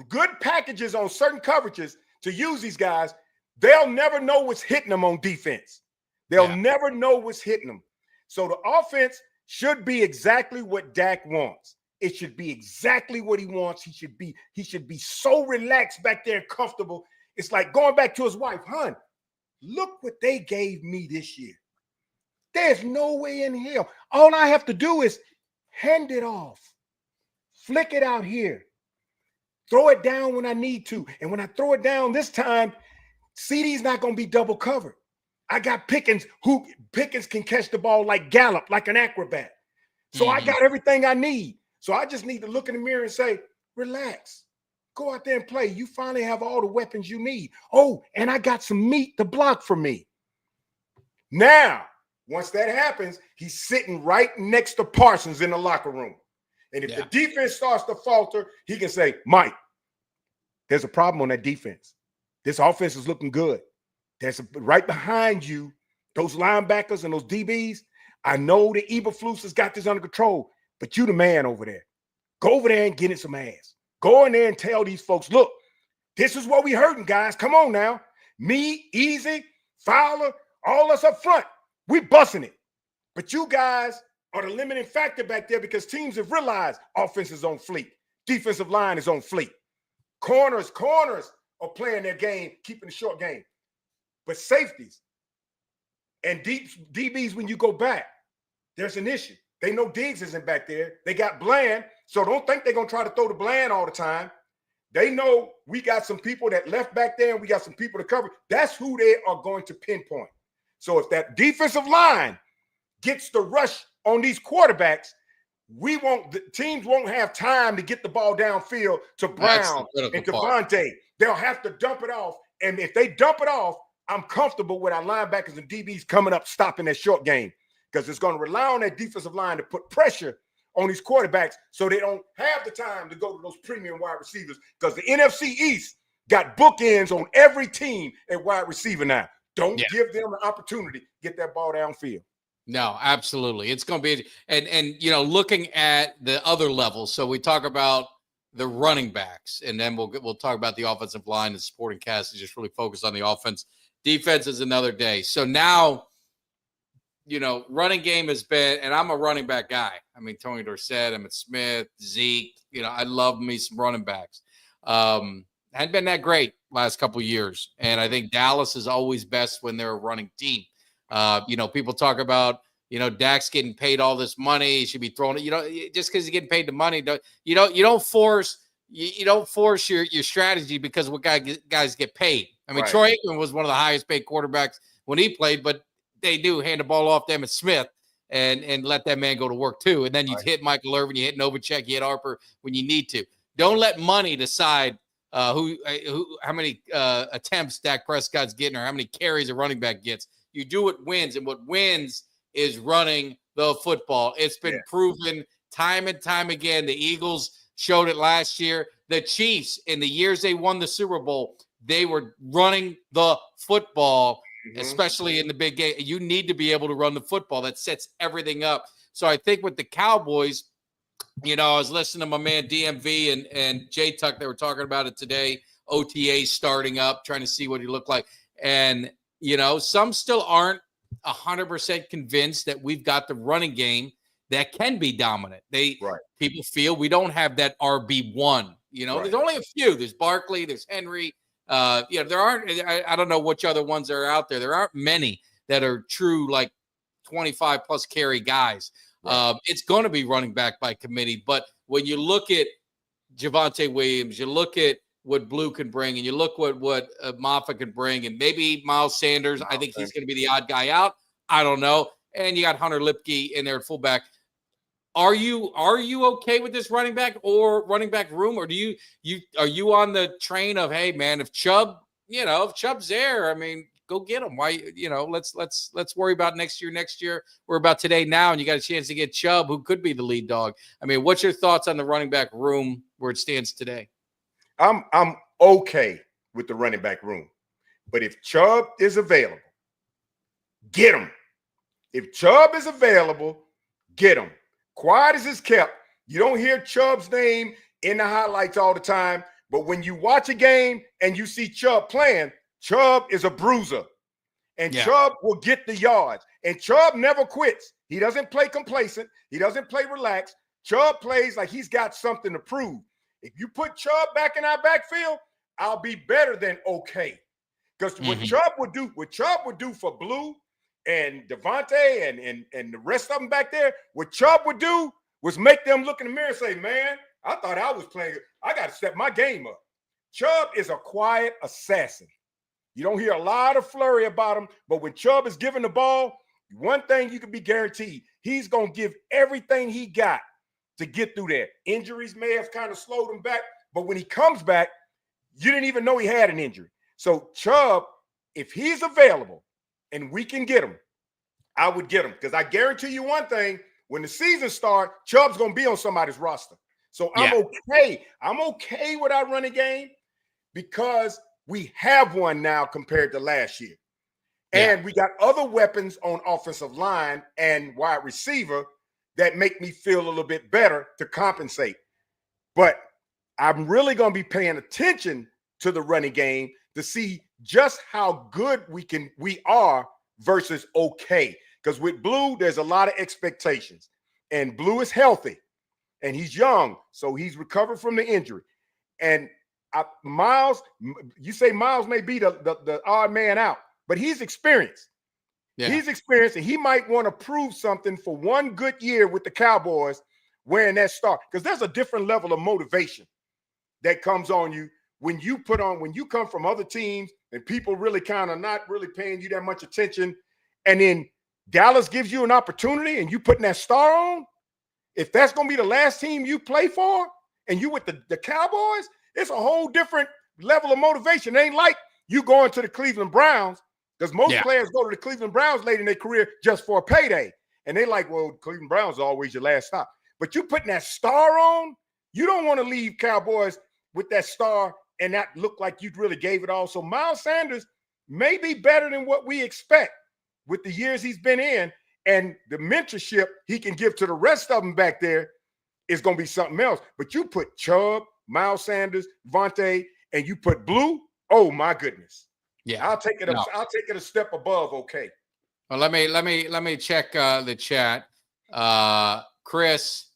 good packages on certain coverages to use these guys, they'll never know what's hitting them on defense. They'll never know what's hitting them. So the offense should be exactly what Dak wants. It should be exactly what he wants. He should be so relaxed back there and comfortable. It's like going back to his wife, hon, look what they gave me this year. There's no way in hell. All I have to do is hand it off, flick it out here, throw it down when I need to. And when I throw it down this time, CeeDee's not going to be double covered. I got Pickens, who Pickens can catch the ball like Gallup, like an acrobat. So I got everything I need. So I just need to look in the mirror and say, relax, go out there and play. You finally have all the weapons you need. Oh, and I got some meat to block for me. Now, once that happens, he's sitting right next to Parsons in the locker room. And if the defense starts to falter, he can say, Mike, there's a problem on that defense. This offense is looking good. There's right behind you, those linebackers and those DBs. I know the Eberflus has got this under control, but you the man over there. Go over there and get in some ass. Go in there and tell these folks, look, this is what we hurting, guys. Come on now. Me, Easy, Fowler, all us up front. We busting it. But you guys are the limiting factor back there because teams have realized offense is on fleek. Defensive line is on fleek. Corners are playing their game, keeping the short game. But safeties and DBs, when you go back, there's an issue. They know Diggs isn't back there. They got Bland, so don't think they're going to try to throw the Bland all the time. They know we got some people that left back there and we got some people to cover. That's who they are going to pinpoint. So if that defensive line gets the rush on these quarterbacks, the teams won't have time to get the ball downfield to Brown and Devontae. They'll have to dump it off. And if they dump it off, I'm comfortable with our linebackers and DBs coming up, stopping that short game, because it's going to rely on that defensive line to put pressure on these quarterbacks so they don't have the time to go to those premium wide receivers, because the NFC East got bookends on every team at wide receiver now. Don't give them an opportunity to get that ball downfield. No, absolutely. It's going to be and looking at the other levels. So we talk about the running backs, and then we'll talk about the offensive line and supporting cast, and just really focus on the offense. Defense is another day. So now, running game has been, and I'm a running back guy. I mean, Tony Dorsett, Emmitt Smith, Zeke. I love me some running backs. Hadn't been that great last couple of years, and I think Dallas is always best when they're a running team. People talk about, Dak's getting paid all this money. He should be throwing it. Just because he's getting paid the money, you don't force your strategy because what guys get paid. I mean, right. Troy Aikman was one of the highest paid quarterbacks when he played, but they do hand the ball off to Emmitt Smith and let that man go to work too. And then you hit Michael Irvin, you hit Novacek, you hit Harper when you need to. Don't let money decide how many attempts Dak Prescott's getting or how many carries a running back gets. You do what wins, and what wins is running the football. It's been proven time and time again. The Eagles showed it last year. The Chiefs, in the years they won the Super Bowl, they were running the football, especially in the big game. You need to be able to run the football. That sets everything up. So I think with the Cowboys, I was listening to my man DMV and J Tuck. They were talking about it today. OTA starting up, trying to see what he looked like. And, some still aren't 100% convinced that we've got the running game that can be dominant. People feel we don't have that RB1. There's only a few. There's Barkley, there's Henry. There aren't. I don't know which other ones are out there. There aren't many that are true, like 25 plus carry guys. It's going to be running back by committee. But when you look at Javonte Williams, you look at what Blue can bring, and you look what Maffa can bring, and maybe Miles Sanders. I think he's going to be the odd guy out. I don't know. And you got Hunter Lipke in there at fullback. Are you okay with this running back room, or are you on the train of, hey man, if Chubb if Chubb's there, I mean, go get him. Why, let's worry about next year. We're about today now, and you got a chance to get Chubb, who could be the lead dog. I mean, what's your thoughts on the running back room where it stands today? I'm okay with the running back room. But if Chubb is available, get him. If Chubb is available, get him. Quiet as it's kept. You don't hear Chubb's name in the highlights all the time. But when you watch a game and you see Chubb playing, Chubb is a bruiser. And Chubb will get the yards. And Chubb never quits. He doesn't play complacent. He doesn't play relaxed. Chubb plays like he's got something to prove. If you put Chubb back in our backfield, I'll be better than okay. Because what Chubb would do for Blue and Devontae and the rest of them back there, what Chubb would do was make them look in the mirror and say, man, I thought I was playing. I got to step my game up. Chubb is a quiet assassin. You don't hear a lot of flurry about him, but when Chubb is given the ball, one thing you can be guaranteed, he's going to give everything he got to get through there. Injuries may have kind of slowed him back, but when he comes back, you didn't even know he had an injury. So Chubb, if he's available and we can get him, I would get him, because I guarantee you one thing, when the season starts, Chubb's going to be on somebody's roster. So I'm okay. I'm okay with our running game because we have one now compared to last year. And we got other weapons on offensive line and wide receiver that make me feel a little bit better to compensate. But I'm really going to be paying attention to the running game to see just how good we are versus okay. Because with Blue, there's a lot of expectations. And Blue is healthy. And he's young, so he's recovered from the injury. And Miles, you say Miles may be the odd man out, but he's experienced. Yeah. He's experienced, and he might want to prove something for one good year with the Cowboys wearing that star. Because there's a different level of motivation that comes on you when you come from other teams and people really kind of not really paying you that much attention. And then Dallas gives you an opportunity and you putting that star on. If that's going to be the last team you play for and you with the Cowboys, it's a whole different level of motivation. It ain't like you going to the Cleveland Browns, because most players go to the Cleveland Browns late in their career just for a payday. And they like, well, Cleveland Browns are always your last stop. But you putting that star on, you don't want to leave Cowboys with that star and that look like you really gave it all. So Miles Sanders may be better than what we expect with the years he's been in. And the mentorship he can give to the rest of them back there is going to be something else. But you put Chubb, Miles Sanders, Vontae, and you put Blue, oh my goodness. Yeah, I'll take it. I'll take it a step above. Okay. Well, let me check the chat. Chris,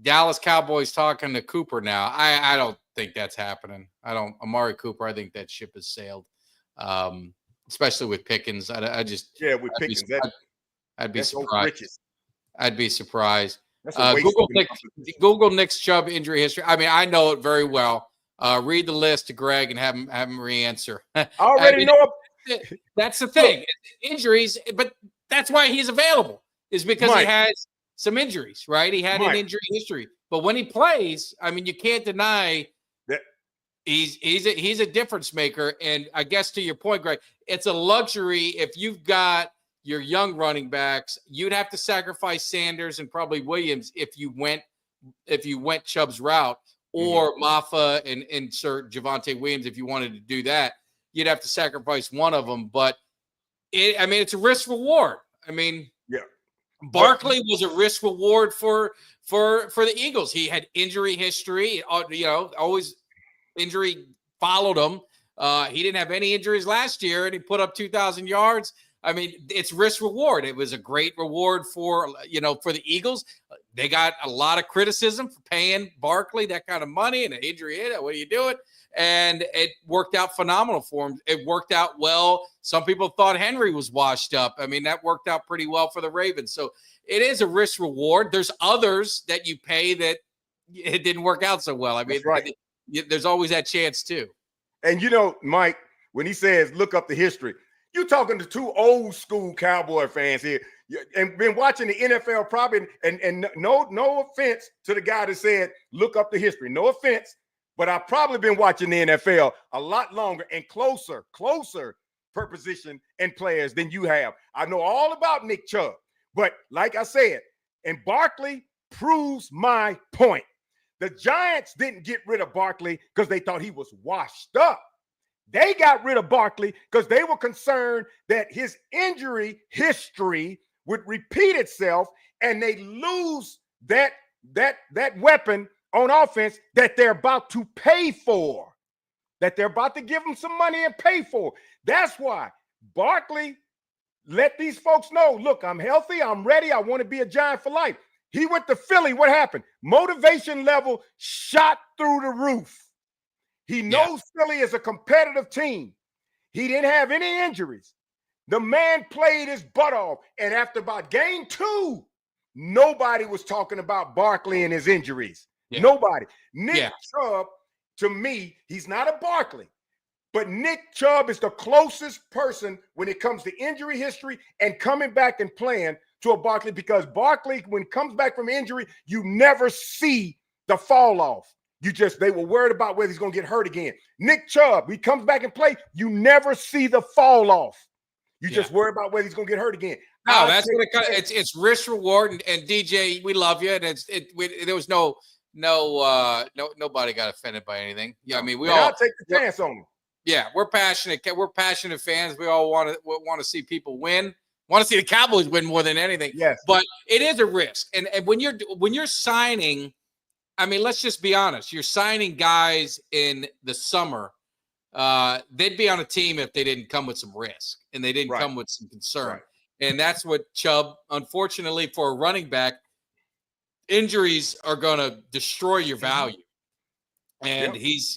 Dallas Cowboys talking to Cooper now. I don't think that's happening. Amari Cooper, I think that ship has sailed. Especially with Pickens. With Pickens. I'd be surprised. I'd be surprised. Google Nick's Chubb injury history. I mean, I know it very well. Read the list to Greg and have him re-answer. I already know. That's the thing. Injuries, but that's why he's available, is because he has some injuries, right? He had an injury history. But when he plays, I mean, you can't deny that he's a difference maker. And I guess to your point, Greg, it's a luxury if you've got your young running backs. You'd have to sacrifice Sanders and probably Williams if you went Chubb's route, or Maffa and insert Javonte Williams if you wanted to do that. You'd have to sacrifice one of them. But it's a risk reward. I mean, Barkley was a risk reward for the Eagles. He had injury history. Always injury followed him. He didn't have any injuries last year, and he put up 2,000 yards. I mean, it's risk reward. It was a great reward for the Eagles. They got a lot of criticism for paying Barkley that kind of money and an injury hit. What are you doing? And it worked out phenomenal for him. It worked out well. Some people thought Henry was washed up. I mean, that worked out pretty well for the Ravens. So it is a risk reward. There's others that you pay that it didn't work out so well. I mean, there's always that chance too. And Mike, when he says look up the history, you're talking to two old school Cowboy fans here and been watching the NFL probably, and no offense to the guy that said look up the history. No offense, but I've probably been watching the NFL a lot longer and closer per position and players than you have. I know all about Nick Chubb, but like I said, and Barkley proves my point. The Giants didn't get rid of Barkley because they thought he was washed up. They got rid of Barkley because they were concerned that his injury history would repeat itself and they lose that weapon on offense that they're about to pay for, that they're about to give them some money and pay for. That's why Barkley let these folks know, look, I'm healthy, I'm ready, I want to be a Giant for life. He went to Philly. What happened? Motivation level shot through the roof. He knows Philly is a competitive team. He didn't have any injuries. The man played his butt off. And after about game 2, nobody was talking about Barkley and his injuries. Yeah. Nobody. Nick Chubb, to me, he's not a Barkley, but Nick Chubb is the closest person when it comes to injury history and coming back and playing to a Barkley, because Barkley, when it comes back from injury, you never see the fall off. They were worried about whether he's going to get hurt again. Nick Chubb, he comes back and play, you never see the fall off. You just worry about whether he's going to get hurt again. No, that's what it's risk reward, and DJ, we love you, and there was nobody got offended by anything. Yeah, I mean, I'll take the chance on him. Yeah, we're passionate. We're passionate fans. We all want to see people win. Want to see the Cowboys win more than anything. Yes, but it is a risk. And when you're signing, I mean, let's just be honest. You're signing guys in the summer. They'd be on a team if they didn't come with some risk and they didn't come with some concern. Right. And that's what Chubb, unfortunately, for a running back, injuries are going to destroy your value. And he's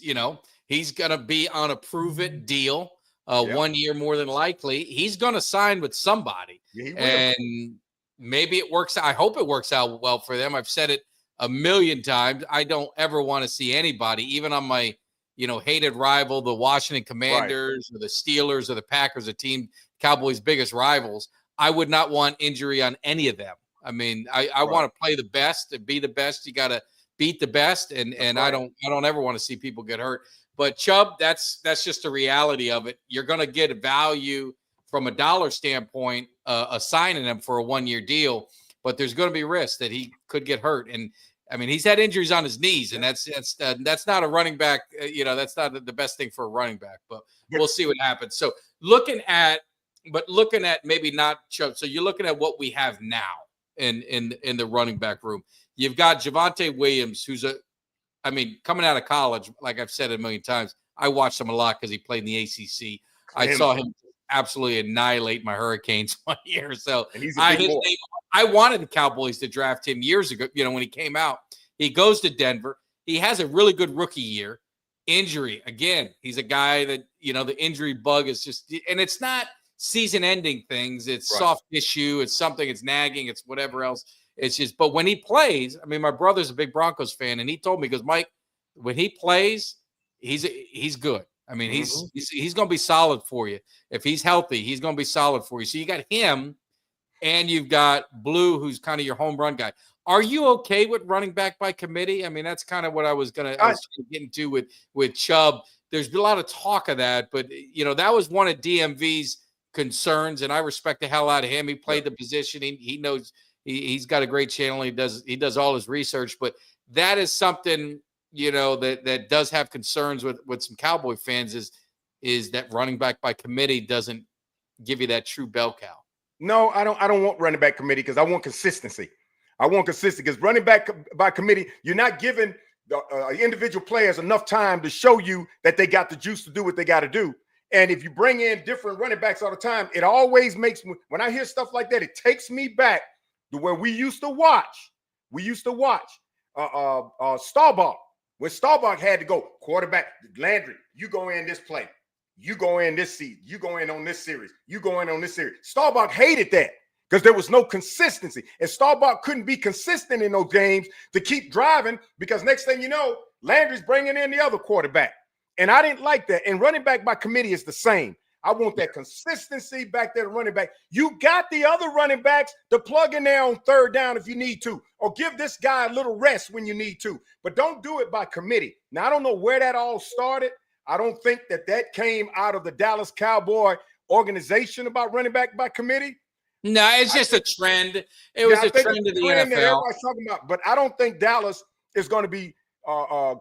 going to be on a prove-it deal. 1 year more than likely. He's going to sign with somebody. And maybe it works out. I hope it works out well for them. I've said it a million times. I don't ever want to see anybody, even on my, hated rival, the Washington Commanders or the Steelers or the Packers, a team, Cowboys' biggest rivals. I would not want injury on any of them. I mean, I want to play the best and be the best. You got to beat the best. And I don't ever want to see people get hurt. But Chubb, that's just the reality of it. You're going to get value from a dollar standpoint, assigning him for a 1-year deal, but there's going to be risk that he could get hurt. And I mean, he's had injuries on his knees, and that's not a running back. That's not the best thing for a running back. But we'll see what happens. So looking at maybe not Chubb. So you're looking at what we have now in the running back room. You've got Javonte Williams, who's coming out of college, like I've said a million times, I watched him a lot because he played in the ACC. I saw him absolutely annihilate my Hurricanes 1 year. So I wanted the Cowboys to draft him years ago, when he came out. He goes to Denver. He has a really good rookie year. Injury, again, he's a guy that, the injury bug is just – and it's not season-ending things. It's soft tissue. It's something. It's nagging. It's whatever else. It's just, but when he plays, I mean, my brother's a big Broncos fan, and he told me, he goes, Mike, when he plays, he's good. I mean, he's going to be solid for you. If he's healthy, he's going to be solid for you. So you got him, and you've got Blue, who's kind of your home run guy. Are you okay with running back by committee? I mean, that's kind of what I was get into with Chubb. There's been a lot of talk of that, but that was one of DMV's concerns, and I respect the hell out of him. He played the position. He knows. He's got a great channel. He does all his research, but that is something, that does have concerns with some Cowboy fans is that running back by committee doesn't give you that true bell cow. No, I don't want running back committee because I want consistency. Because running back by committee, you're not giving the individual players enough time to show you that they got the juice to do what they got to do. And if you bring in different running backs all the time, it always makes me, when I hear stuff like that, it takes me back to where we used to watch. Staubach. When Staubach had to go, quarterback, Landry, you go in this play. You go in this season. You go in on this series. You go in on this series. Staubach hated that because there was no consistency. And Staubach couldn't be consistent in those games to keep driving because next thing you know, Landry's bringing in the other quarterback. And I didn't like that. And running back by committee is the same. I want that consistency back there, running back. You got the other running backs to plug in there on third down if you need to, or give this guy a little rest when you need to. But don't do it by committee. Now, I don't know where that all started. I don't think that came out of the Dallas Cowboy organization about running back by committee. No, it's just a trend. It was a trend of the NFL. That everybody's talking about, but I don't think Dallas is going to be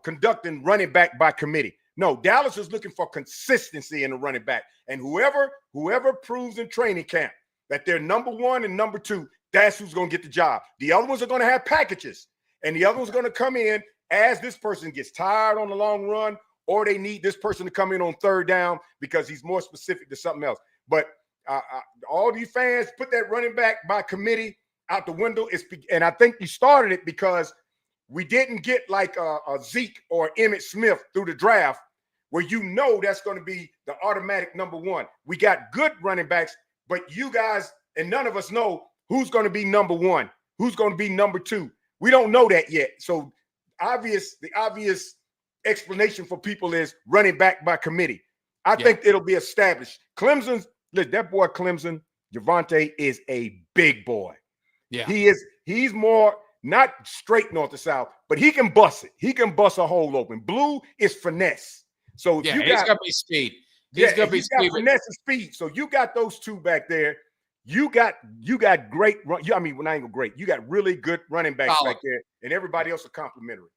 conducting running back by committee. No, Dallas is looking for consistency in the running back. And whoever proves in training camp that they're number one and number two, that's who's going to get the job. The other ones are going to have packages, and the other one's going to come in as this person gets tired on the long run, or they need this person to come in on third down because he's more specific to something else. But all these fans put that running back by committee out the window. And I think you started it because we didn't get like a Zeke or Emmitt Smith through the draft, where that's going to be the automatic number one. We got good running backs, but you guys and none of us know who's going to be number one, who's going to be number two. We don't know that yet. So the obvious explanation for people is running back by committee. I think it'll be established. That boy Clemson, Javonte, is a big boy. Yeah. He's more not straight north to south, but he can bust it. He can bust a hole open. Blue is finesse. So he's got to be speed. He's got finesse and speed. So you got those two back there. You got great run. I mean, when I ain't go great, you got really good running backs back there, and everybody else are complimentary.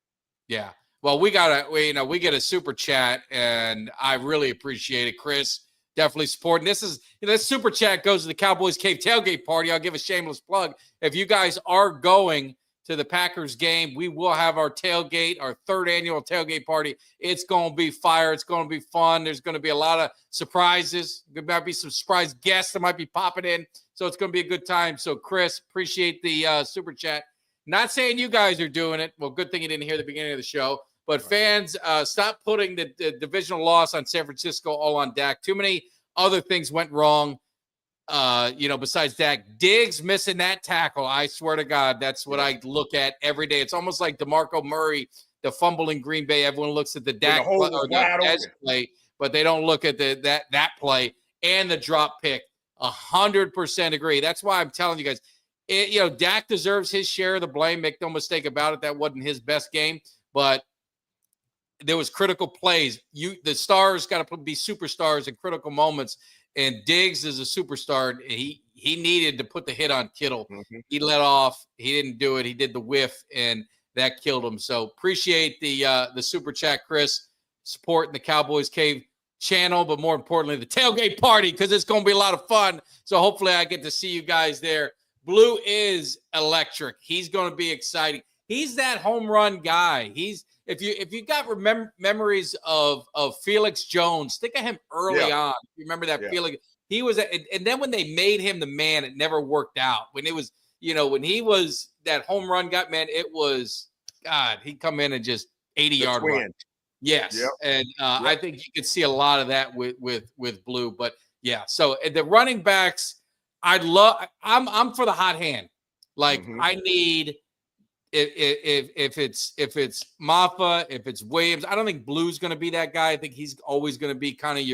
Yeah. Well, we get a super chat, and I really appreciate it, Chris. Definitely supporting. This super chat goes to the Cowboys Cave tailgate party. I'll give a shameless plug. If you guys are going to the Packers game, we will have our tailgate, our third annual tailgate party. It's going to be fire. It's going to be fun. There's going to be a lot of surprises. There might be some surprise guests that might be popping in. So it's going to be a good time. So, Chris, appreciate the super chat. Not saying you guys are doing it. Well, good thing you didn't hear the beginning of the show. But fans, stop putting the divisional loss on San Francisco all on Dak. Too many other things went wrong. Besides Dak, Diggs missing that tackle. I swear to God, that's what I look at every day. It's almost like DeMarco Murray, the fumble in Green Bay. Everyone looks at the Dak play, or the play, but they don't look at that play and the drop pick. 100% agree. That's why I'm telling you guys, Dak deserves his share of the blame. Make no mistake about it. That wasn't his best game, but there was critical plays. The stars got to be superstars in critical moments. And Diggs is a superstar. He needed to put the hit on Kittle. Mm-hmm. He let off. He didn't do it. He did the whiff, and that killed him. So appreciate the super chat, Chris, supporting the Cowboys Cave channel, but more importantly, the tailgate party, because it's going to be a lot of fun. So hopefully I get to see you guys there. Blue is electric. He's going to be exciting. He's that home run guy. If you got memories of Felix Jones, think of him early on. You remember that Felix? He was, and then when they made him the man, it never worked out. When it was, when he was that home run guy, man, it was God. He'd come in and just 80-yard run. Yes, and I think you could see a lot of that with Blue. But yeah, so the running backs, I'm for the hot hand. Like I need. If it's Maffa, if it's Williams, I don't think Blue's going to be that guy. I think he's always going to be kind of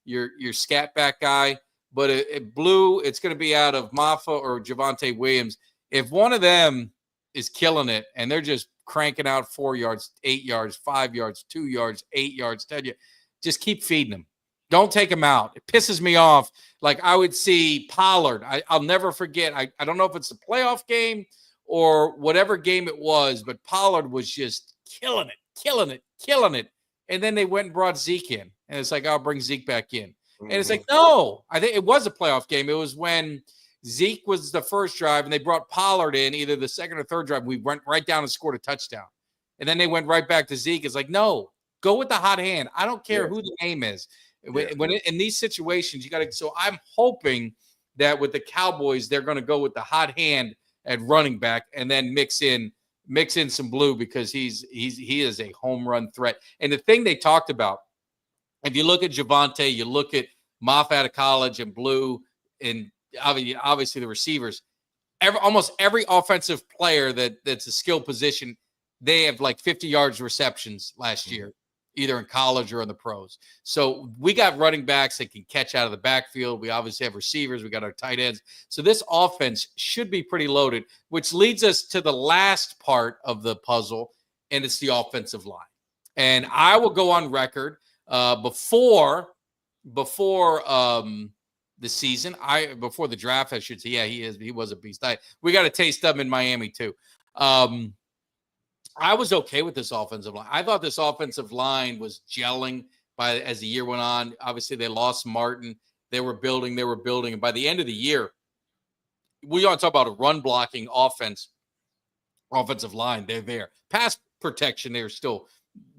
your scat back guy. But if Blue, it's going to be out of Maffa or Javonte Williams. If one of them is killing it and they're just cranking out 4 yards, 8 yards, 5 yards, 2 yards, 8 yards, 10 yards, just keep feeding them. Don't take them out. It pisses me off. Like I would see Pollard. I'll never forget. I don't know if it's the playoff game or whatever game it was, but Pollard was just killing it. And then they went and brought Zeke in. And it's like, I'll bring Zeke back in. And it's like, no, I think it was a playoff game. It was when Zeke was the first drive and they brought Pollard in, either the second or third drive. We went right down and scored a touchdown. And then they went right back to Zeke. It's like, no, go with the hot hand. I don't care who the name is. When in these situations, you got to. So I'm hoping that with the Cowboys, they're going to go with the hot hand at running back, and then mix in some Blue, because he is a home run threat. And the thing they talked about, if you look at Javonte, you look at Moff out of college and Blue, and obviously the receivers, almost every offensive player that's a skill position, they have like 50 yards receptions last year. either in college or in the pros. So we got running backs that can catch out of the backfield. We obviously have receivers. We got our tight ends. So this offense should be pretty loaded, which leads us to the last part of the puzzle, and it's the offensive line. And I will go on record before the season, before the draft, I should say. Yeah, he was a beast. We got a taste of him in Miami too. I was okay with this offensive line. I thought this offensive line was gelling as the year went on. Obviously, they lost Martin. They were building. And by the end of the year, we want to talk about a run blocking offensive line. They're there. Pass protection, they're still,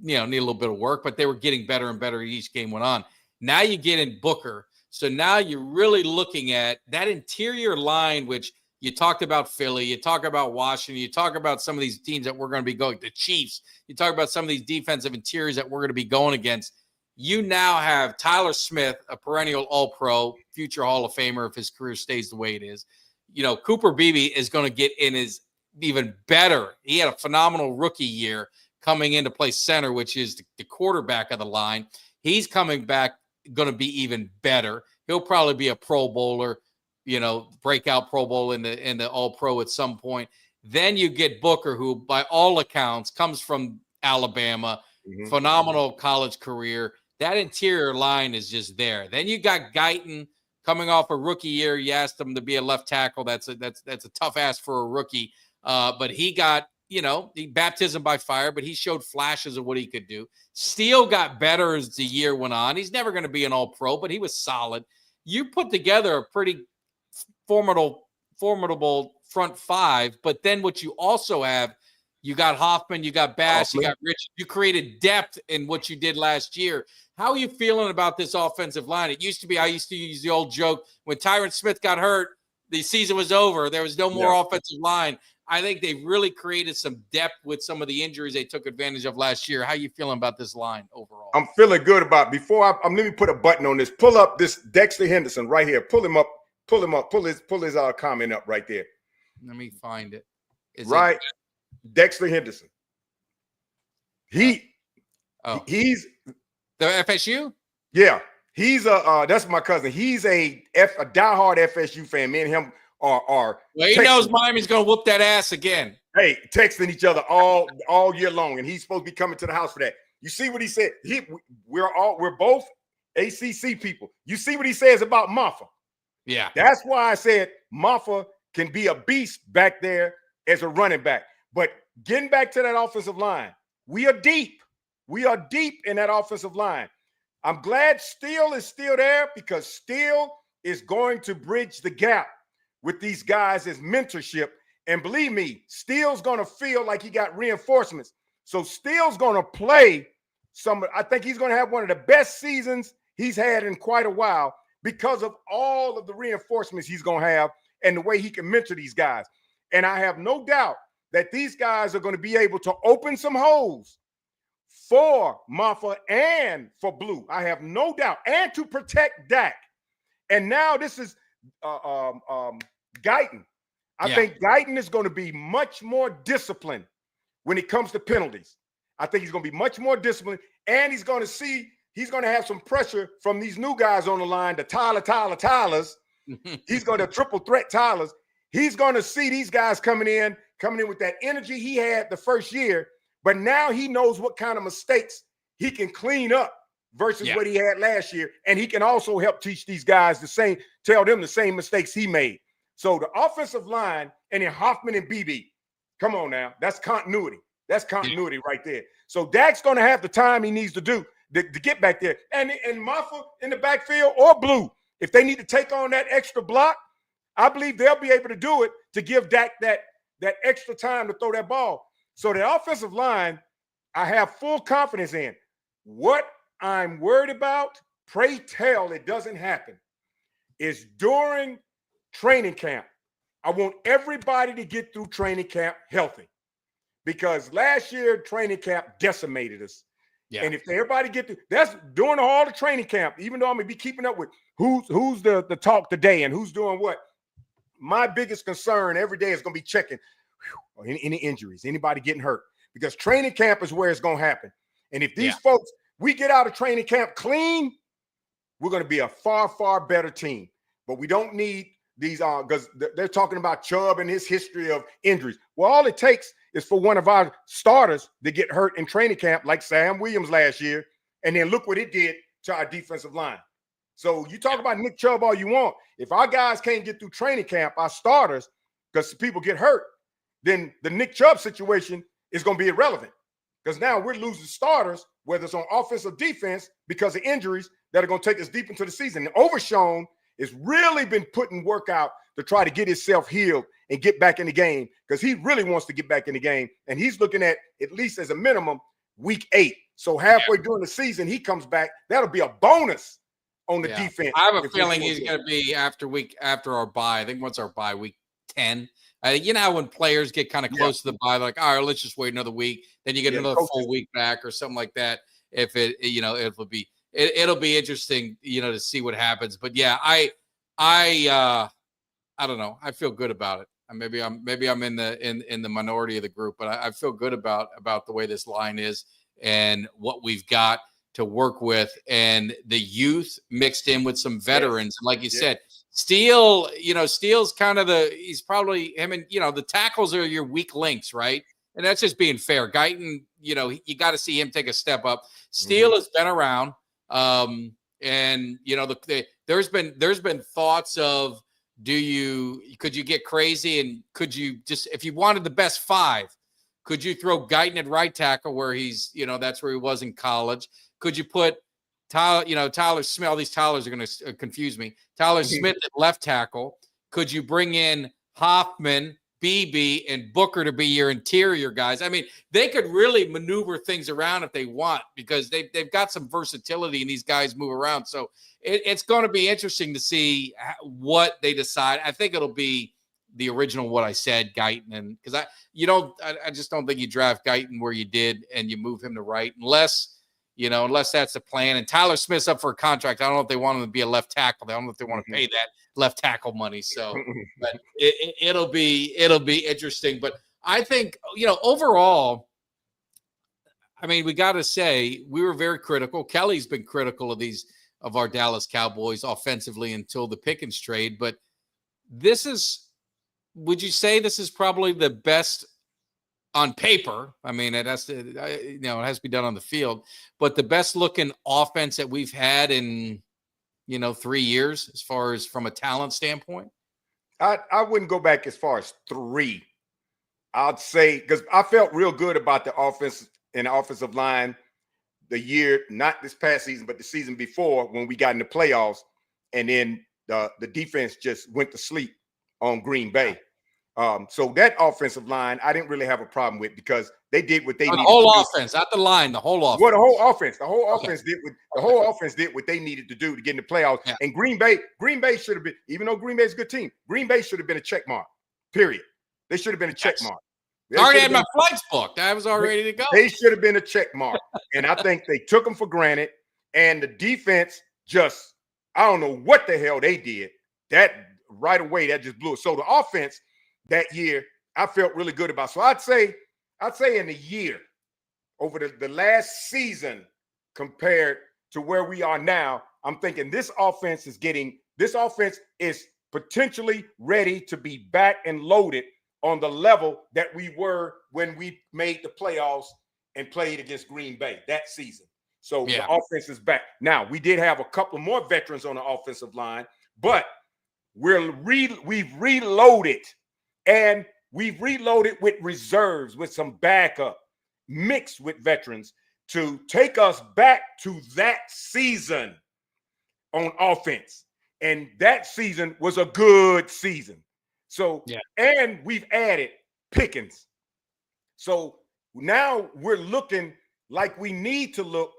need a little bit of work, but they were getting better and better as each game went on. Now you get in Booker. So now you're really looking at that interior line, which you talked about Philly, you talk about Washington, you talk about some of these teams that we're going to be going, the Chiefs, you talk about some of these defensive interiors that we're going to be going against. You now have Tyler Smith, a perennial All-Pro, future Hall of Famer if his career stays the way it is. Cooper Beebe is going to get in his even better. He had a phenomenal rookie year coming in to play center, which is the quarterback of the line. He's coming back, going to be even better. He'll probably be a Pro Bowler, breakout Pro Bowl in the All-Pro at some point. Then you get Booker, who by all accounts comes from Alabama, phenomenal college career. That interior line is just there. Then you got Guyton coming off a rookie year. You asked him to be a left tackle. That's a tough ask for a rookie. But he got, baptism by fire, but he showed flashes of what he could do. Steele got better as the year went on. He's never going to be an All-Pro, but he was solid. You put together a pretty formidable front five, but then what you also have, you got Hoffman, you got Bass, you got Rich. You created depth in what you did last year. How are you feeling about this offensive line? I used to use the old joke, when Tyron Smith got hurt, the season was over. There was no more offensive line. I think they've really created some depth with some of the injuries they took advantage of last year. How are you feeling about this line overall? I'm feeling good about it. Let me put a button on this. Pull up this Dexter Henderson right here. Pull him up. Pull his comment up right there. Let me find it. Dexter Henderson. He's the FSU? Yeah. He's that's my cousin. He's a diehard FSU fan. Me and him are he knows Miami's gonna whoop that ass again. Hey, texting each other all year long, and he's supposed to be coming to the house for that. You see what he said? We're both ACC people. You see what he says about Maffa? Yeah. That's why I said Maffa can be a beast back there as a running back. But getting back to that offensive line, we are deep. We are deep in that offensive line. I'm glad Steele is still there, because Steele is going to bridge the gap with these guys as mentorship. And believe me, Steele's going to feel like he got reinforcements. So Steele's going to play I think he's going to have one of the best seasons he's had in quite a while, because of all of the reinforcements he's going to have and the way he can mentor these guys. And I have no doubt that these guys are going to be able to open some holes for Maffa and for Blue. I have no doubt. And to protect Dak. And now this is Guyton. I think Guyton is going to be much more disciplined when it comes to penalties. I think he's going to be much more disciplined, and he's going to have some pressure from these new guys on the line, the Tylers. He's going to triple threat Tylers. He's going to see these guys coming in with that energy he had the first year, but now he knows what kind of mistakes he can clean up versus what he had last year, and he can also help teach these guys tell them the same mistakes he made. So the offensive line, and then Hoffman and BB, come on now, that's continuity. That's continuity right there. So Dak's going to have the time he needs to do to get back there. And Maffa in the backfield or Blue, if they need to take on that extra block, I believe they'll be able to do it to give Dak that extra time to throw that ball. So the offensive line, I have full confidence in. What I'm worried about, pray tell it doesn't happen, is during training camp, I want everybody to get through training camp healthy. Because last year, training camp decimated us. Yeah. And if everybody get through, that's during all the training camp, even though I'm going to be keeping up with who's the talk today and who's doing what, my biggest concern every day is going to be checking any injuries, anybody getting hurt. Because training camp is where it's going to happen. And if these folks, we get out of training camp clean, we're going to be a far, far better team. But we don't need these because they're talking about Chubb and his history of injuries. Well, all it takes is for one of our starters to get hurt in training camp, like Sam Williams last year, and then look what it did to our defensive line. So you talk about Nick Chubb all you want. If our guys can't get through training camp, our starters, because people get hurt, then the Nick Chubb situation is going to be irrelevant because now we're losing starters, whether it's on offense or defense, because of injuries that are going to take us deep into the season. And Overshown has really been putting work out to try to get himself healed and get back in the game because he really wants to get back in the game. And he's looking at least as a minimum week 8. So halfway during the season, he comes back. That'll be a bonus on the defense. I have a feeling he's going to be after our bye. I think once our bye, week 10. You know how when players get kind of close to the bye, they're like, all right, let's just wait another week. Then you get another full week back or something like that. If it'll be interesting, to see what happens. But yeah, I don't know. I feel good about it. Maybe I'm in the minority of the group, but I feel good about the way this line is and what we've got to work with, and the youth mixed in with some veterans. And like you said, Steele, Steele's kind of he's probably him, and the tackles are your weak links, right? And that's just being fair. Guyton, you got to see him take a step up. Steele has been around, and there's been thoughts of could you get crazy and could you just, if you wanted the best 5, could you throw Guyton at right tackle where he's that's where he was in college? Could you put Tyler Smith? All these Tylers are going to confuse me. Tyler Smith at left tackle. Could you bring in Hoffman, BB, and Booker to be your interior guys? I mean, they could really maneuver things around if they want because they've got some versatility and these guys move around. So it's going to be interesting to see what they decide. I think it'll be the original what I said, Guyton, and because I just don't think you draft Guyton where you did and you move him to right unless that's the plan. And Tyler Smith's up for a contract. I don't know if they want him to be a left tackle. I don't know if they want to pay that left tackle money. So, but it'll be interesting. But I think overall, I mean, we got to say we were very critical. Kelly's been critical of our Dallas Cowboys offensively until the Pickens trade. But would you say this is probably the best on paper? I mean, it has to, it has to be done on the field, but the best looking offense that we've had in, 3 years, as far as from a talent standpoint? I wouldn't go back as far as 3. I'd say, because I felt real good about the offense and the offensive line the year, not this past season, but the season before when we got in the playoffs, and then the defense just went to sleep on Green Bay. So that offensive line, I didn't really have a problem with because they did what they needed. The whole offense, not the line, the whole offense. Well, the whole offense did what they needed to do to get in the playoffs. Yeah. And Green Bay should have been, even though Green Bay's a good team, Green Bay should have been a check mark. Period. They should have been a check mark. I already had my flights booked. I was all ready to go. They should have been a check mark. And I think they took them for granted. And the defense just, I don't know what the hell they did. That right away, that just blew it. So the offense that year, I felt really good about. So I'd say in a year, over the last season compared to where we are now, I'm thinking this offense is potentially ready to be back and loaded on the level that we were when we made the playoffs and played against Green Bay that season. So the offense is back. Now, we did have a couple more veterans on the offensive line, but we've reloaded. And we've reloaded with reserves, with some backup, mixed with veterans to take us back to that season on offense. And that season was a good season. So, and we've added Pickens. So now we're looking like we need to look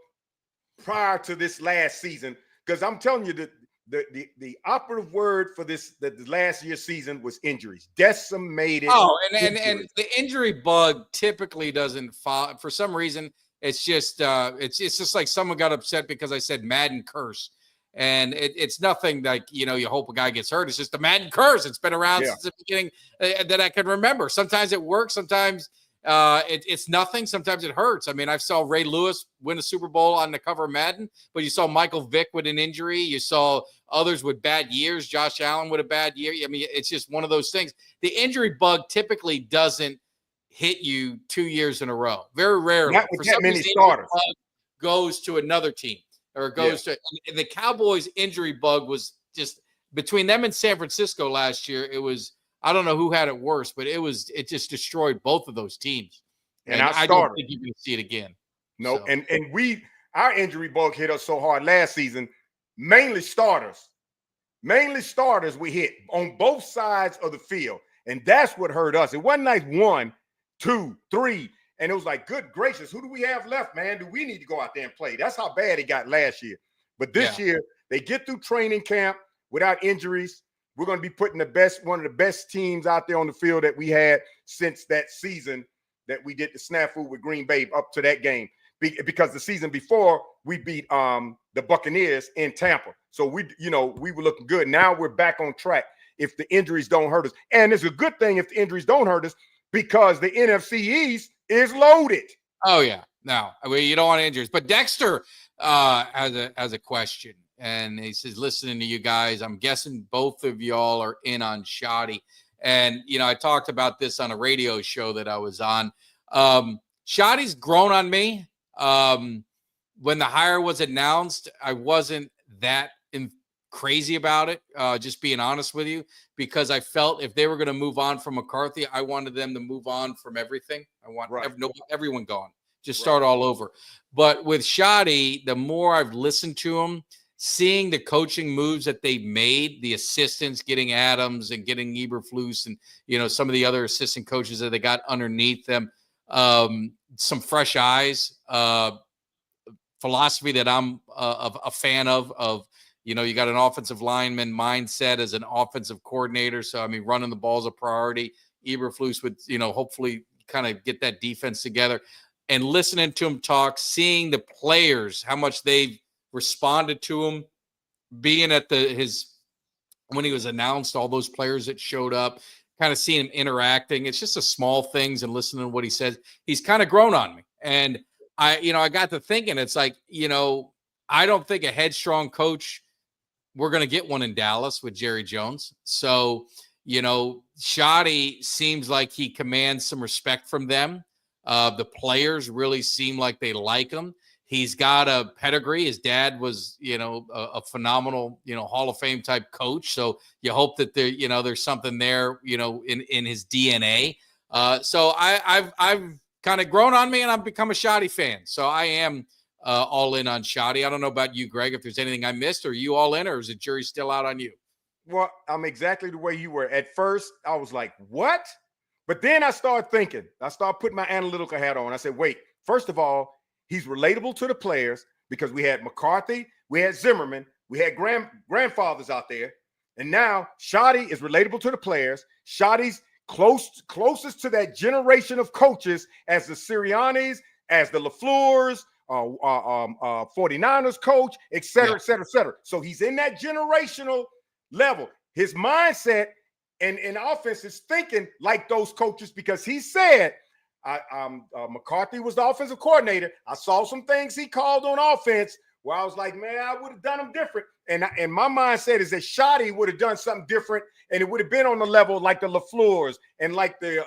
prior to this last season, because I'm telling you that the operative word for the last year's season was injuries. Decimated. Oh, and the injury bug typically doesn't fall for some reason. It's just like someone got upset because I said Madden curse, and it's nothing like you hope a guy gets hurt. It's just the Madden curse. It's been around since the beginning that I can remember. Sometimes it works, sometimes It's nothing. Sometimes it hurts. I mean, I saw Ray Lewis win a Super Bowl on the cover of Madden, but you saw Michael Vick with an injury. You saw others with bad years. Josh Allen with a bad year. I mean, it's just one of those things. The injury bug typically doesn't hit you 2 years in a row. Very rarely. Not with that many starters. Goes to another team or goes to the Cowboys injury bug was just between them and San Francisco last year. It was, I don't know who had it worse, but it just destroyed both of those teams. And I don't think you're going to see it again. No, so. and our injury bug hit us so hard last season, mainly starters. Mainly starters we hit on both sides of the field. And that's what hurt us. It wasn't like 1, 2, 3. And it was like, good gracious, who do we have left, man? Do we need to go out there and play? That's how bad it got last year. But this year, they get through training camp without injuries. We're going to be putting one of the best teams out there on the field that we had since that season that we did the snafu with Green Bay up to that game. Because the season before, we beat the Buccaneers in Tampa. So we were looking good. Now we're back on track if the injuries don't hurt us. And it's a good thing if the injuries don't hurt us because the NFC East is loaded. Oh, yeah. No, I mean, you don't want injuries. But Dexter has a question. And he says, listening to you guys, I'm guessing both of y'all are in on Shoddy. And, I talked about this on a radio show that I was on. Shoddy's grown on me. When the hire was announced, I wasn't that crazy about it, just being honest with you, because I felt if they were going to move on from McCarthy, I wanted them to move on from everything. I want everyone gone. Just start all over. But with Shoddy, the more I've listened to him, seeing the coaching moves that they made, the assistants getting Adams and getting Eberflus and, some of the other assistant coaches that they got underneath them, some fresh eyes, philosophy that I'm a fan of, you got an offensive lineman mindset as an offensive coordinator. So, I mean, running the ball is a priority. Eberflus would, hopefully kind of get that defense together and listening to him talk, seeing the players, how much they've responded to him, being at when he was announced, all those players that showed up, kind of seeing him interacting. It's just the small things and listening to what he says. He's kind of grown on me. And I got to thinking, it's like, I don't think a headstrong coach, we're going to get one in Dallas with Jerry Jones. So, Shoddy seems like he commands some respect from them. The players really seem like they like him. He's got a pedigree. His dad was, a phenomenal, Hall of Fame type coach. So you hope that there's something there, in his DNA. So I've kind of grown on me and I've become a Shoddy fan. So I am all in on Shoddy. I don't know about you, Greg, if there's anything I missed. Are you all in or is the jury still out on you? Well, I'm exactly the way you were. At first, I was like, what? But then I started thinking. I started putting my analytical hat on. I said, wait, first of all, he's relatable to the players because we had McCarthy, we had Zimmerman, we had grandfathers out there. And now Shoddy is relatable to the players. Shoddy's closest to that generation of coaches as the Siriannis, as the LaFleurs, 49ers coach, et cetera, et cetera, et cetera. So he's in that generational level. His mindset and offense is thinking like those coaches because he said, McCarthy was the offensive coordinator. I saw some things he called on offense where I was like, man, I would have done them different. And my mindset is that Shoddy would have done something different, and it would have been on the level like the LaFleurs and like the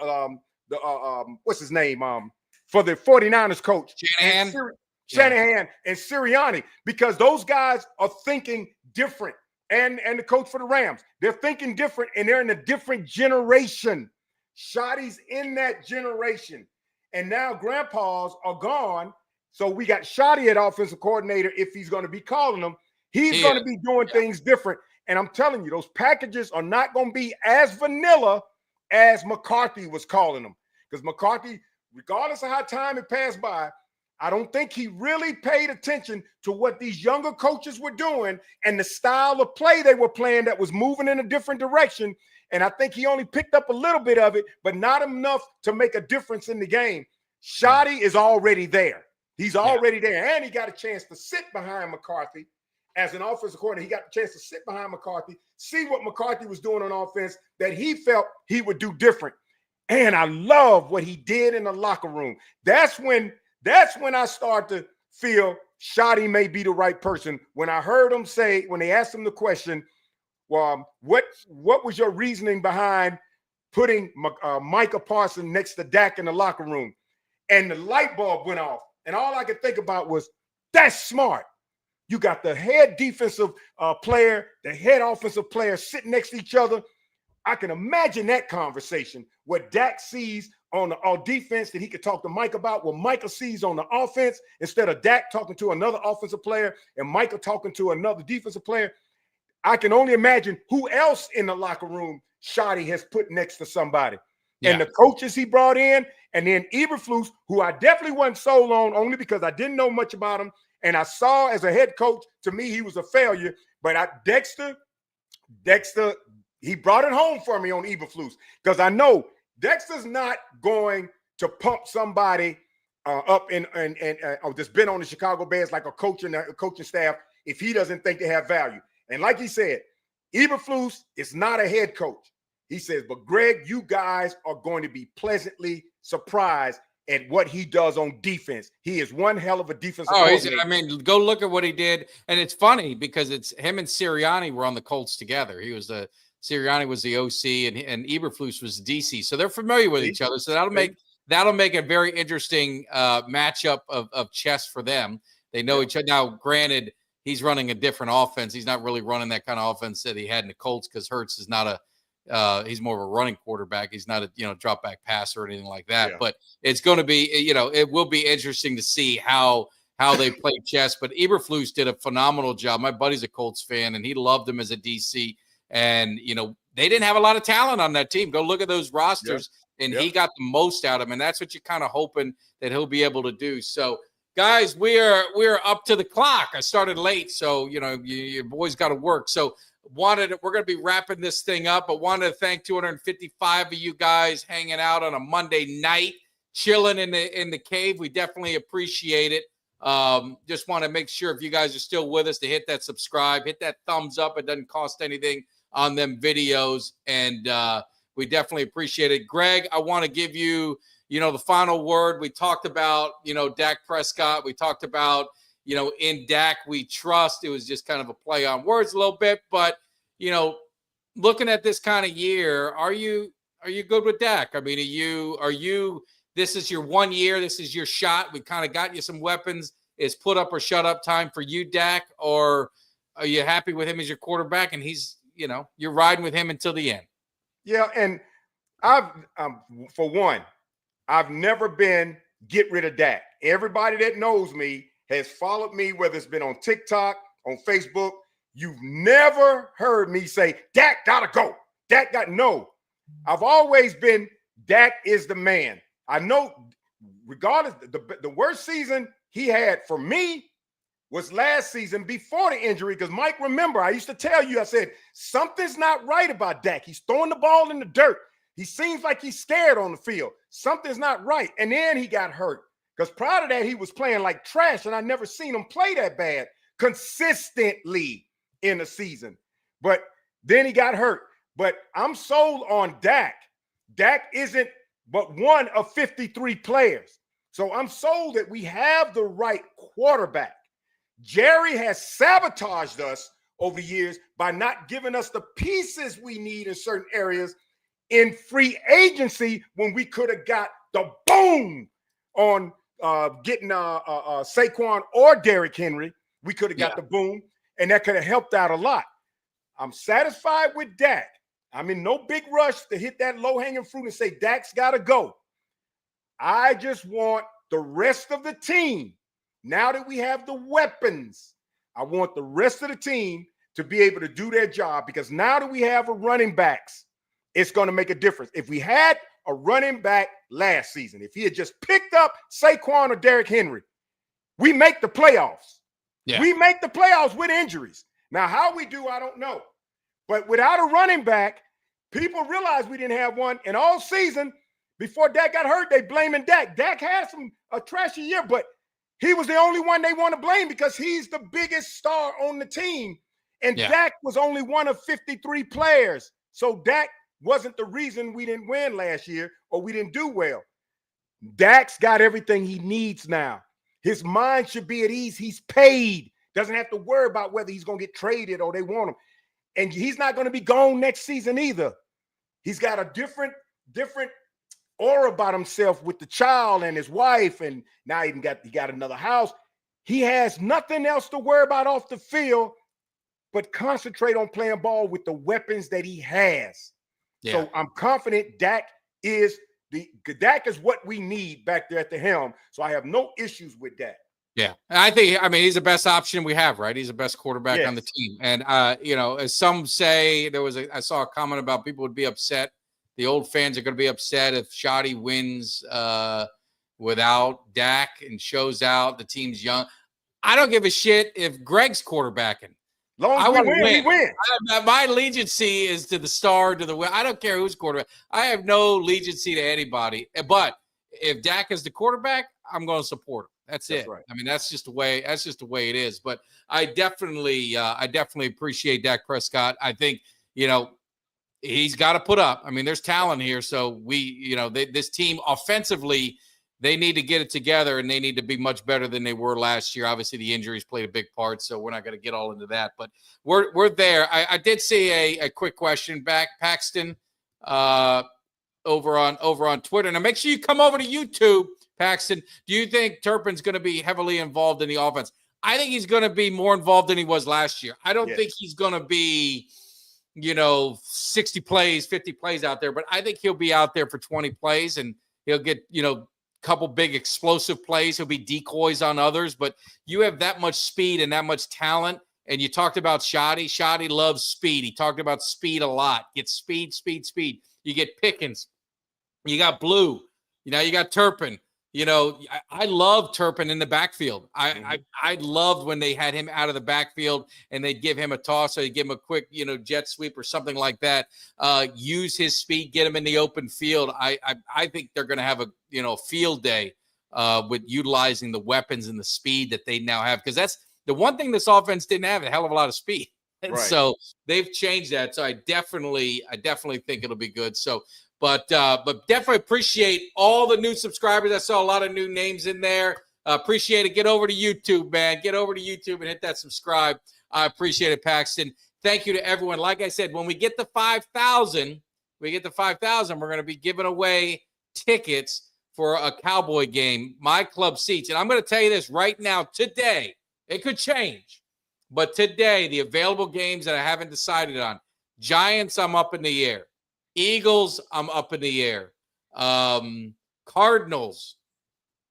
what's his name for the 49ers coach Shanahan and Sirianni, because those guys are thinking different, and the coach for the Rams, they're thinking different, and they're in a different generation. Shoddy's in that generation, and now grandpas are gone. So we got Shoddy at offensive coordinator. If he's going to be calling them, he's going to be doing things different. And I'm telling you, those packages are not going to be as vanilla as McCarthy was calling them. Because McCarthy, regardless of how time it passed by, I don't think he really paid attention to what these younger coaches were doing and the style of play they were playing that was moving in a different direction. And I think he only picked up a little bit of it, but not enough to make a difference in the game. Shoddy is already there. He's already there. And he got a chance to sit behind McCarthy as an offensive coordinator. He got a chance to sit behind McCarthy, see what McCarthy was doing on offense that he felt he would do different. And I love what he did in the locker room. That's when I start to feel Shotty may be the right person. When I heard him say, when they asked him the question, well, what was your reasoning behind putting Micah Parsons next to Dak in the locker room? And the light bulb went off. And all I could think about was, that's smart. You got the head defensive player, the head offensive player sitting next to each other. I can imagine that conversation, what Dak sees on defense that he could talk to Mike about, what Micah sees on the offense, instead of Dak talking to another offensive player and Micah talking to another defensive player. I can only imagine who else in the locker room Shotty has put next to somebody. Yeah. And the coaches he brought in, and then Eberflus, who I definitely wasn't sold on only because I didn't know much about him. And I saw as a head coach, to me, he was a failure. But Dexter, he brought it home for me on Eberflus, because I know Dexter's not going to pump somebody up and that's been on the Chicago Bears like a coach and a coaching staff if he doesn't think they have value. And like he said, Eberflus is not a head coach. He says, but Greg, you guys are going to be pleasantly surprised at what he does on defense. He is one hell of a defensive coordinator. I mean, go look at what he did. And it's funny because it's him and Sirianni were on the Colts together. Sirianni was the OC and Eberflus was the DC. So they're familiar with each other. So that'll make a very interesting matchup of chess for them. They know each other. Now, granted, he's running a different offense. He's not really running that kind of offense that he had in the Colts because Hurts is not he's more of a running quarterback. He's not a drop back passer or anything like that. Yeah. But it's going to be, it will be interesting to see how they play chess. But Eberflus did a phenomenal job. My buddy's a Colts fan, and he loved him as a DC. And they didn't have a lot of talent on that team. Go look at those rosters, and he got the most out of them. And that's what you're kind of hoping that he'll be able to do. So, guys, we're up to the clock. I started late, so your boys got to work. So we're going to be wrapping this thing up, but wanted to thank 255 of you guys hanging out on a Monday night, chilling in the cave. We definitely appreciate it. Just want to make sure if you guys are still with us to hit that subscribe, hit that thumbs up. It doesn't cost anything on them videos, and we definitely appreciate it. Greg, I want to give you the final word. We talked about, Dak Prescott. We talked about, in Dak we trust. It was just kind of a play on words a little bit, but, looking at this kind of year, are you good with Dak? I mean, are you, this is your 1 year, this is your shot. We kind of got you some weapons. It's put up or shut up time for you, Dak, or are you happy with him as your quarterback and he's, you're riding with him until the end? Yeah. And for one, I've never been get rid of Dak. Everybody that knows me has followed me, whether it's been on TikTok, on Facebook. You've never heard me say, Dak gotta go. No. I've always been, Dak is the man. I know, regardless, the worst season he had for me was last season before the injury, because Mike, remember, I used to tell you, I said, something's not right about Dak. He's throwing the ball in the dirt. He seems like he's scared on the field. Something's not right. And then he got hurt. Because prior to that, he was playing like trash, and I never seen him play that bad consistently in a season. But then he got hurt. But I'm sold on Dak. Dak isn't but one of 53 players. So I'm sold that we have the right quarterback. Jerry has sabotaged us over the years by not giving us the pieces we need in certain areas in free agency when we could have got the boom on getting Saquon or Derrick Henry. We could have got the boom, and that could have helped out a lot. I'm satisfied with Dak. I'm in no big rush to hit that low-hanging fruit and say Dak's got to go. I just want the rest of the team, now that we have the weapons, I want the rest of the team to be able to do their job, because now that we have a running backs, it's going to make a difference. If we had a running back last season, if he had just picked up Saquon or Derrick Henry, we make the playoffs. Yeah. We make the playoffs with injuries. Now, how we do, I don't know. But without a running back, people realize we didn't have one. And all season, before Dak got hurt, they blaming Dak. Dak had a trashy year, but he was the only one they want to blame because he's the biggest star on the team. And Dak was only one of 53 players. So Dak wasn't the reason we didn't win last year or we didn't do well. Dak's got everything he needs now. His mind should be at ease. He's paid. Doesn't have to worry about whether he's going to get traded or they want him. And he's not going to be gone next season either. He's got a different aura about himself with the child and his wife, and now he got another house. He has nothing else to worry about off the field but concentrate on playing ball with the weapons that he has. Yeah. So I'm confident Dak is what we need back there at the helm. So I have no issues with Dak. Yeah. I mean, he's the best option we have, right? He's the best quarterback on the team. And, as some say, I saw a comment about people would be upset. The old fans are going to be upset if Shoddy wins without Dak and shows out. The team's young. I don't give a shit if Greg's quarterbacking. Long as we win. My allegiancy is to the star, to the win. I don't care who's quarterback. I have no allegiancy to anybody. But if Dak is the quarterback, I'm going to support him. That's it. Right. I mean, that's just the way it is. But I definitely appreciate Dak Prescott. I think, he's got to put up. I mean, there's talent here. So this team offensively, they need to get it together and they need to be much better than they were last year. Obviously, the injuries played a big part, so we're not going to get all into that. But we're there. I did see a quick question back, Paxton, over on Twitter. Now, make sure you come over to YouTube, Paxton. Do you think Turpin's going to be heavily involved in the offense? I think he's going to be more involved than he was last year. I don't think he's going to be, 60 plays, 50 plays out there, but I think he'll be out there for 20 plays and he'll get, couple big explosive plays. He'll be decoys on others, but you have that much speed and that much talent. And you talked about Shoddy. Shoddy loves speed. He talked about speed a lot. Get speed. You get Pickens. You got Blue. You got Turpin. I love Turpin in the backfield. I loved when they had him out of the backfield and they'd give him a toss or they'd give him a quick, jet sweep or something like that. Use his speed, get him in the open field. I think they're going to have a field day with utilizing the weapons and the speed that they now have, because that's the one thing this offense didn't have, a hell of a lot of speed. And so they've changed that. So I definitely think it'll be good. So. But definitely appreciate all the new subscribers. I saw a lot of new names in there. Appreciate it. Get over to YouTube, man. Get over to YouTube and hit that subscribe. I appreciate it, Paxton. Thank you to everyone. Like I said, when we get to 5,000, we're going to be giving away tickets for a Cowboy game, my club seats. And I'm going to tell you this right now, today. It could change. But today, the available games that I haven't decided on, Giants, I'm up in the air. Eagles, I'm up in the air. Cardinals,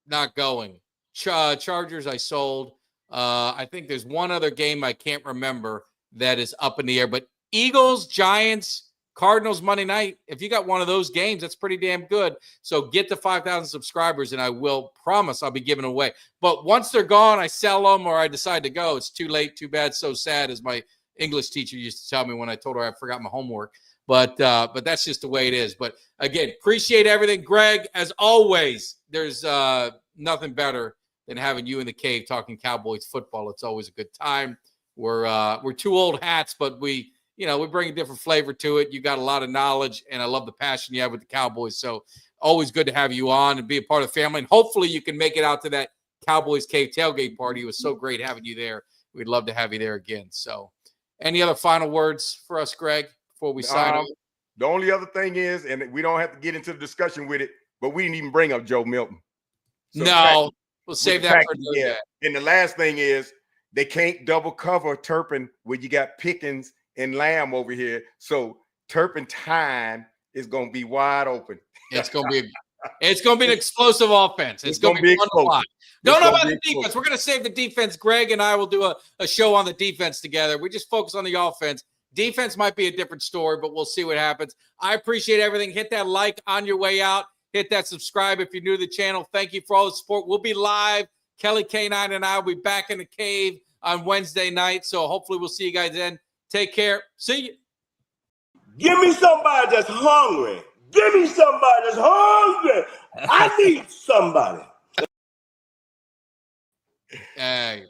not going. Chargers, I sold. I think there's one other game I can't remember that is up in the air. But Eagles, Giants, Cardinals, Monday night, if you got one of those games, that's pretty damn good. So get to 5,000 subscribers, and I will promise I'll be giving away. But once they're gone, I sell them or I decide to go. It's too late, too bad, so sad, as my English teacher used to tell me when I told her I forgot my homework. But that's just the way it is. But again, appreciate everything, Greg. As always, there's nothing better than having you in the cave talking Cowboys football. It's always a good time. We're two old hats, but we bring a different flavor to it. You got a lot of knowledge, and I love the passion you have with the Cowboys. So always good to have you on and be a part of the family. And hopefully you can make it out to that Cowboys Cave tailgate party. It was so great having you there. We'd love to have you there again. So any other final words for us, Greg, before we sign off? The only other thing is, and we don't have to get into the discussion with it, but we didn't even bring up Joe Milton. So no, we'll save that for another day. And the last thing is, they can't double cover Turpin when you got Pickens and Lamb over here. So Turpin time is going to be wide open. It's going to be an explosive offense. It's going to be fun to watch. Don't know about the defense. We're going to save the defense. Greg and I will do a show on the defense together. We just focus on the offense. Defense might be a different story, but we'll see what happens. I appreciate everything. Hit that like on your way out. Hit that subscribe if you're new to the channel. Thank you for all the support. We'll be live. Kelly K9 and I will be back in the cave on Wednesday night. So hopefully we'll see you guys then. Take care. See you. Give me somebody that's hungry. Give me somebody that's hungry. I need somebody. Hey.